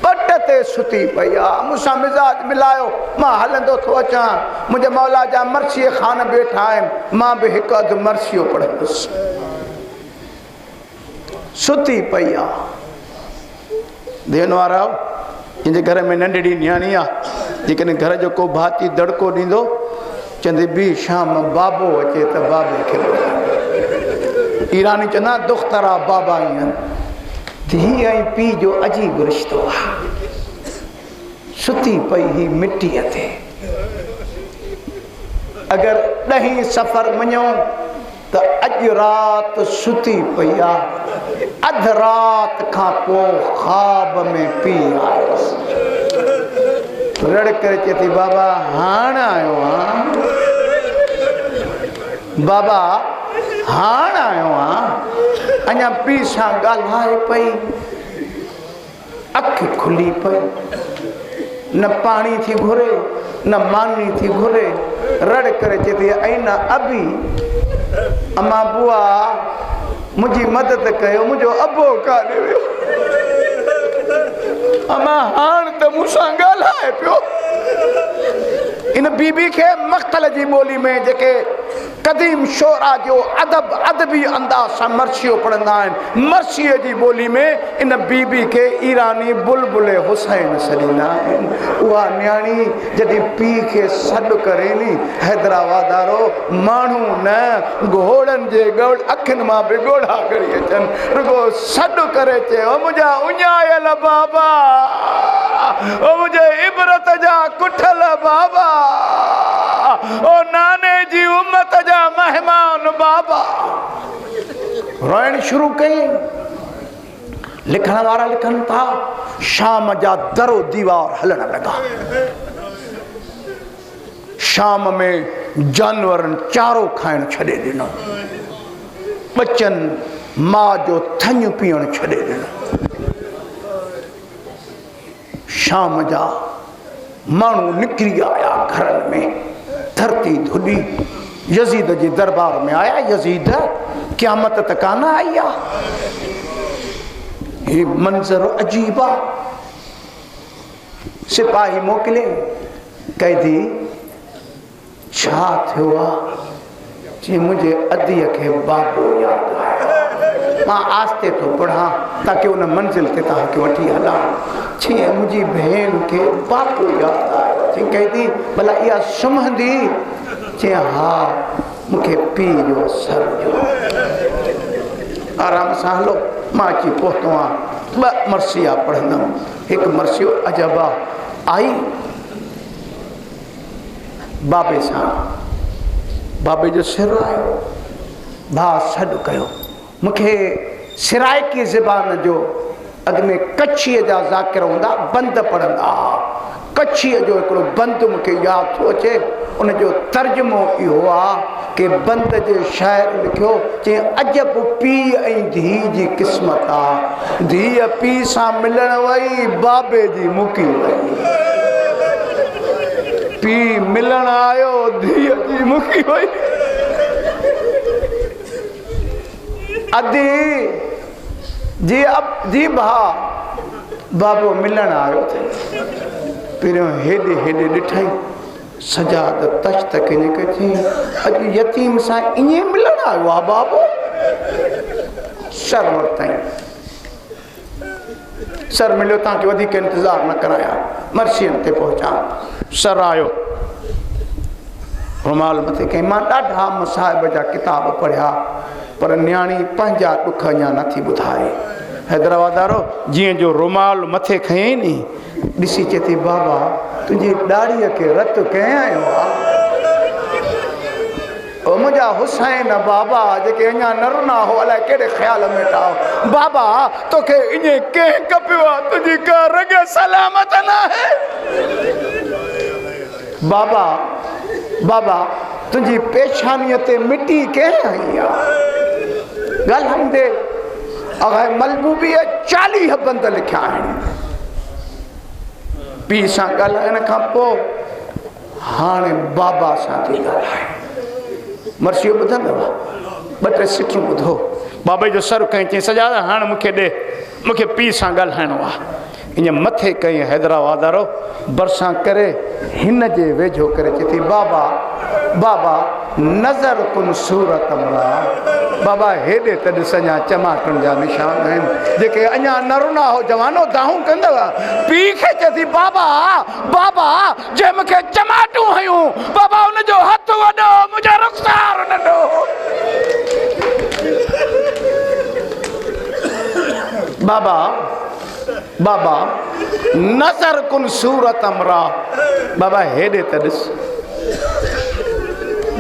पट ते सुती पई आहे मूंसां मिज़ाज मिलायो मां हलंदो थो अचां मुंहिंजे मौला जा मर्सीअ खान वेठा आहिनि मां बि हिकु अधु मर्सियो पढ़ंदुसि सुती पई आहे देन वारा जंहिंजे घर में नंढड़ी न्याणी आहे जेकॾहिं घर जो को भाती दड़को ॾींदो चवंदी बि शाम बाबो अचे त बाबे खे ईरानी चवंदा दुख्तरा बाबा ईअं धीउ ऐं पीउ जो अजीब रिश्तो आहे सुती पई ही मिटीअ ते अगरि 10 सफ़र मञो त अॼु राति सुती पई आहे अधु राति खां पोइ ख़्वाब में पीउ आयो रड़ करे चए थी बाबा हाणे आयो आहियां बाबा हाणे आयो आहियां अञा पीउ सां ॻाल्हाए पई अखि खुली पई न पाणी थी घुरे न मानी थी घुरे रड़ करे चए थी ऐं न अबी अम्मा बुआ मुंहिंजी मदद कयो मुंहिंजो अबो काॾे वियो अम्मा हाणे त मूंसां ॻाल्हाए पियो इन बीबी खे मख़्तल जी ॿोली में जेके क़दीम शोरा जो अदबी अंदाज़ सां मर्सियो पढ़ंदा आहिनि मर्सीअ जी ॿोली में इन बीबी खे ईरानी बुलबुल हुसैन सॾींदा आहिनि उहा न्याणी जॾहिं पीउ खे सॾु करे नी हैदराबाद वारो माण्हू न घोड़नि जे अखियुनि मां बि ॻोढ़ा खणी अचनि रुगो सॾु करे चयो मुंहिंजा उञायल बाबा ओ मुंहिंजे इबरत जा कुठल बाबा ओ नाने जी उम्मत जा मेहमान बाबा रोइण शुरू कई लिखण वारा लिखनि था शाम जा दरो दीवार हलण लॻा शाम में जानवरनि चारो खाइण छॾे ॾिनो बचनि मां जो थञ पीअण छॾे ॾिनो शाम जा माण्हू निकिरी आया घरनि में धरती धुॾी यज़ीद जे दरबार में आया यज़ीद क़यामत त कान आई आहे। ही मंज़र अजीब आहे। सिपाही मोकिले, कैदी छा थियो आहे? चई मुंहिंजे अदीअ खे बाबो यादि आयो। मां आस्ते थो पढ़ां ताकी उन मंज़िल ते तव्हांखे वठी हलां। चई मुंहिंजी भेण खे बाबो यादि आयो। चई कैदी भला इहा सुम्हंदी? चई हा, मूंखे पीउ जो सर जो। आराम सां हलो, मां अची पहुतो आहियां। 2 मरसिया पढ़ंदुमि। हिकु मरसियो अजबा आई बाबे सां, बाबे जो सिर आयो। भाउ सॾु कयो मूंखे सिराइकी ज़बान जो अॻ में कच्छीअ जा ज़ाकिर हूंदा, बंद पढ़ंदा। कच्छीअ जो हिकिड़ो बंद मूंखे यादि थो अचे। उनजो तर्जुमो इहो आहे कि बंद जे शाइर लिखियो, चई अजब पीउ ऐं धीउ जी क़िस्मत आहे। धीउ पीउ सां मिलण वई, बाबे जी मुकी वई। पीउ मिलण आयो, धीउ जी मुकी वई। अदी जी भाउ बाबो मिलण आयो थे। पहिरियों हेॾे हेॾे ॾिठई, सजाद तश्त खे चई अॼु यतीम सां ईअं मिलण आयो आहे बाबो। सर वरितई, सर मिलियो, तव्हांखे वधीक इंतज़ारु न करायां, मर्शियनि ते पहुचा। सर आयो, रुमाल मथे कई। मां ॾाढा मुसाहिब जा किताब पढ़िया, पर न्याणी पंहिंजा ॾुख अञा नथी ॿुधाए। हैदराबाद वारो जीअं जो रुमाल मथे खयईं नी, ॾिसी चए थी बाबा तुंहिंजी ॾाढ़ीअ खे रत कंहिं आयो आहे? ओ मुंहिंजा हुसैन बाबा जेके अञा नरना हो, अलाए कहिड़े ख़्याल में ठाहो। बाबा तोखे ईअं कंहिं कपियो आहे? तुंहिंजी का रग सलामत न आहे। बाबा बाबा तुंहिंजी पेशानीअ ते मिटी कंहिं आई आहे? ॻाल्हाईंदे अॻे मलबूबीअ 40 बंद लिखिया आहिनि। पीउ सां ॻाल्हाइण खां पोइ हाणे बाबा सां थी ॻाल्हाए। मर्सियो ॿुधंदव? 2-3 सिटूं ॿुधो। बाबे जो सर कई, चई सजा हाणे मूंखे ॾे, मूंखे पीउ सां ॻाल्हाइणो आहे। ईअं मथे कई हैदराबाद वारो, बरसां करे हिन जे वेझो करे चए थी बाबा बाबा नज़र कुन सूरत मरा। बाबा हेॾे त ॾिसंजा चमाटुनि जा निशान आहिनि, जेके अञा नरुना हो जवानो दाहूं कंदव। पीउ खे चए थी बाबा बाबा जे मूंखे चमाटूं हयूं, बाबा उनजो हथ वॾो, मुंहिंजो रुख़सार नंढो। बाबा बाबा नज़र कुन सूरत अमरा। बाबा हेॾे त ॾिस।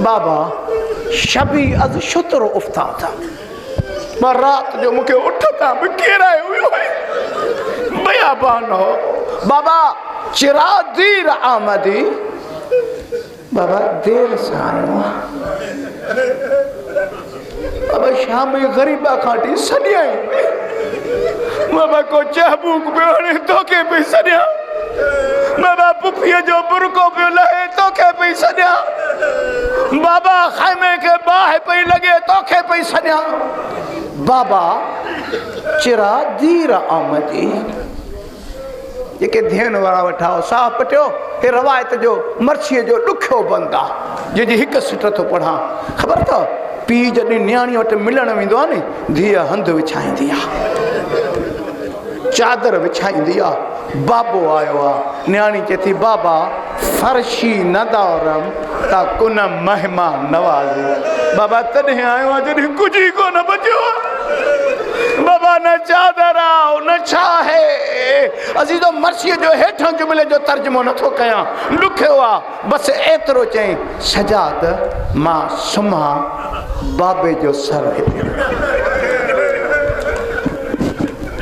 बाबा शबी अज शुतर उफ्ता था। मां रात जो मूंखे उठता बि केराए हुयो बयाबान हो। बाबा चिरा दीर आमदी। बाबा देर सां आयो। बाबा शाम ग़रीबा खाटी सॾियाई। बाबा को चाबूक पियो हणे तोखे पई सॾियां। बाबा पुफीअ जो बुरको पियो लहे तोखे पई सॾियां। बाबा ख़ैमे खे बाहि पई लॻे तोखे पई सॾियां। बाबा चिरा दीर आमदी। जेके धियण वारा वठाओ साहु पटियो। हे रवायत जो मर्सीअ जो ॾुखियो बंदि आहे, जंहिंजी हिकु सिट थो पढ़ां। ख़बर अथव पीउ जॾहिं न्याणी वटि मिलण वेंदो आहे न, धीअ हंधि विछाईंदी आहे, चादर विछाईंदी आहे। बाबो आयो आहे, न्याणी चए थी बाबा फर्शी न दौरम ता कुन महिमान नवाज़े। बाबा तॾहिं आयो आहे जॾहिं कुझु ई कोन बचियो आहे। बाबा न चादर आहे न छा आहे। असीं तो मर्सीअ जो हेठां जुमिले जो तर्जुमो नथो कयां, ॾुखियो आहे। बसि एतिरो चई सजाद मां सुम्हां, बाबे जो सर हिते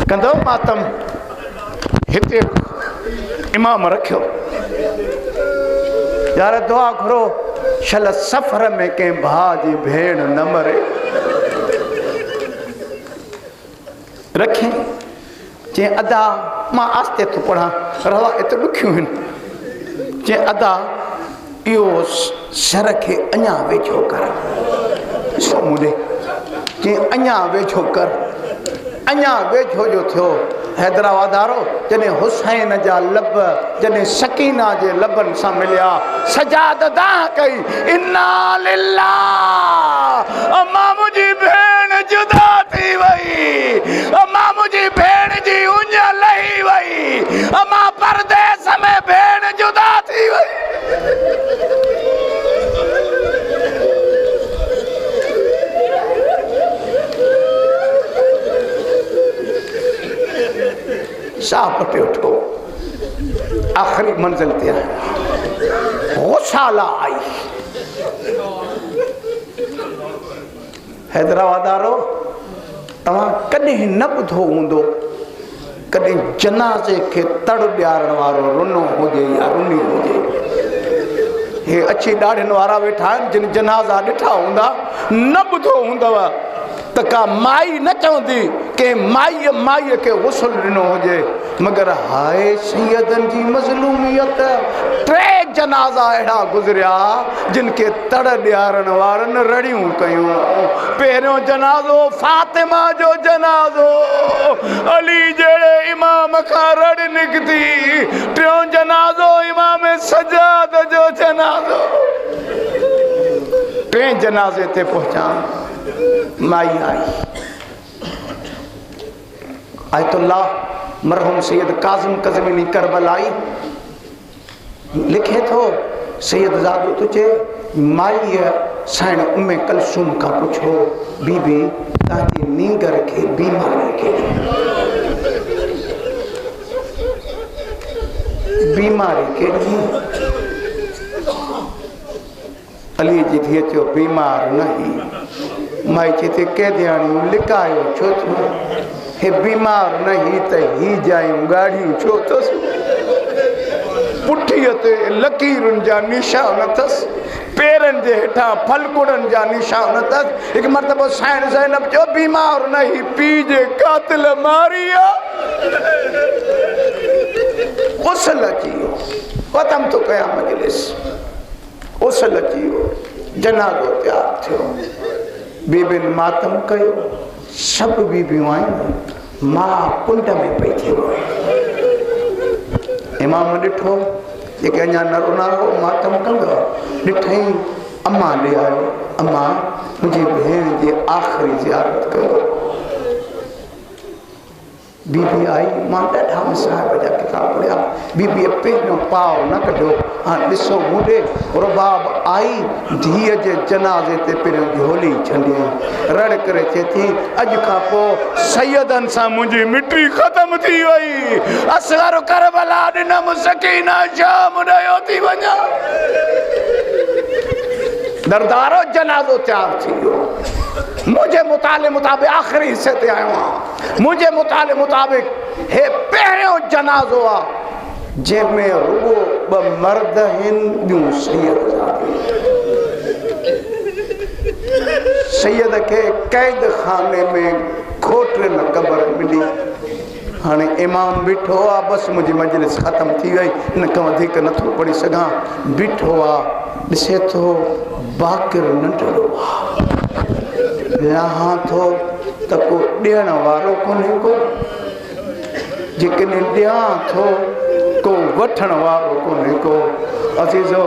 कंदो मातम। हिते इमाम रखियो। यार दुआ घुरो शल सफ़र में कंहिं भाउ जी भेण न मरे। रखे चई अदा मां आस्ते थो पढ़ां, रवा एतिरो ॾुखियूं आहिनि। चई अदा इहो सर खे अञा वेझो कर। ॾिसो मूं ॾे कि अञा वेझो कर, अञा वेझो जो थियो। हैदराबाद वारो जॾहिं हुसैन जा लब जॾहिं सकीना जे लबनि सां मिलिया, सजाद दाह कई, इन्ना लिल्लाह, अम्मा मुंहिंजी भेण जुदा थी वई, अम्मा मुंहिंजी भेण जी उंज लही वई, अम्मा परदेस में भेण जुदा थी वई। शाह पटे उठो, आखिरी मंजिल ते आया, गौशाला आई। हैदराबाद वारो तव्हां कॾहिं न ॿुधो हूंदो कॾहिं जनाज़े खे तड़ ॾियारण वारो रुनो हुजे या रुनी हुजे। हे अची ॾाढनि वारा वेठा आहिनि जिन जनाज़ा ॾिठा हूंदा, न ॿुधो हूंदव त का माई न चवंदी के माईअ खे गुस्ल ॾिनो हुजे, मगर हाय सैयदनि जी मज़लूमियत। टे जनाज़ा अहिड़ा गुज़रिया जिन खे तड़ ॾियारण वारनि रड़ियूं कयूं। पहिरियों जनाज़ो फातिमा जो जनाज़ो, अली जहिड़े इमाम खां रड़ निकिती। टियों जनाज़ो इमाम सजाद जो जनाज़ो। टे जनाज़े ते पहुचा, माई आई। आयतुल्लाह मरहूम सैयद काज़िम कज़मीनी करबलाई लिखे थो, सैयद ज़ादो तुझे माईअ साइण उम्मे कलसूम खां पुछो, बीबी तव्हांजी नींगर खे बीमारी कहिड़ी, बीमारी कहिड़ी? अली जी धीअ चयो बीमार न ही। माई चए थी केदियाणियूं लिकायो छो थियो? हे बीमार न ही त ही जायूं गाड़ियूं छो अथसि? पुठीअ ते लकीरुनि जा निशान अथसि, पेरनि जे हेठां फलकुड़नि जा निशान अथसि। हिकु मरतबो साइण ज़ैनब चयो बीमार न ही, पीउ जे कातिल मारी आहे। उसल अची वियो, ख़तम थो कयां मजलिस। उसल अची वियो, जनाज़ो तयारु थियो, बीबियुनि मातम कयो। सभु बीबियूं आयूं, मां कुंड में पई थी वई। इमाम ॾिठो, जेके अञा न रुना हो मातम कंदो, ॾिठई अम्मा ॾे आयो, अम्मा मुंहिंजी भेण जी आख़िरी ज़ियारत कयो। बीबी आई, मां ॾाढा साहिब जा किताब पढ़िया, बीबीअ पहिरियों पाव न कढियो। हाँ ॾिसो मूंॾे रुबाब आई, धीअ जे जनाज़े ते पहिरियों झोली छंडियईं, रड़ करे चए थी अॼु खां पोइ सैयदनि सां मुंहिंजी मिटी ख़तम थी वई। असगर करबला ॾिनमि, सकीना शाम ॾियो थी वञा। दरदारो जनाज़ो तयारु थी वियो। मुझे मुताले मुताबिक आखिरी हिस्से ते आयो आहियां। मुझे मुताले मुताबिक हे पहिरियों जनाज़ो आहे जंहिंमें रुगो ॿ मर्द आहिनि, ॿियूं सैयद सैयद खे कैद खाने में खोटरे न क़बर मिली। हाणे इमाम बीठो आहे, बसि मुंहिंजी मजलिस ख़तम थी वई, इन खां वधीक नथो पढ़ी सघां। बीठो आहे, ॾिसे थो बाक़िर नंढड़ो आहे, लाहां थो त को ॾियण वारो कोन्हे को, जेकॾहिं ॾियां थो को वठण वारो कोन्हे को। अज़ीज़ो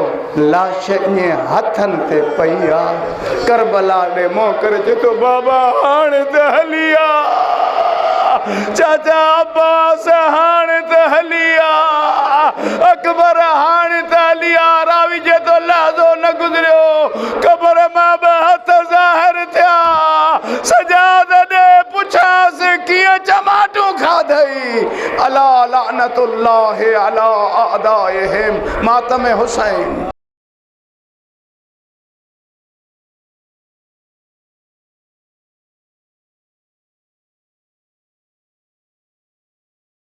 लाश ईअं हथनि ते पई आहे, करबला ॾे मुंहुं करे चए थो बाबा हाणे त हली आहे, चाचा अब्बास हाणे त हली आहे, अकबर हाणे त हली आहे। रावी जे तो लहज़ो न गुज़रियो, क़बर मां ॿ हथ ज़ाहिर थिया। सजाद ॾे पुछांसि कीअं चमाटूं खाधई। अला लानतुल्लाहि अला आदाइहिम, मातम हुसैन।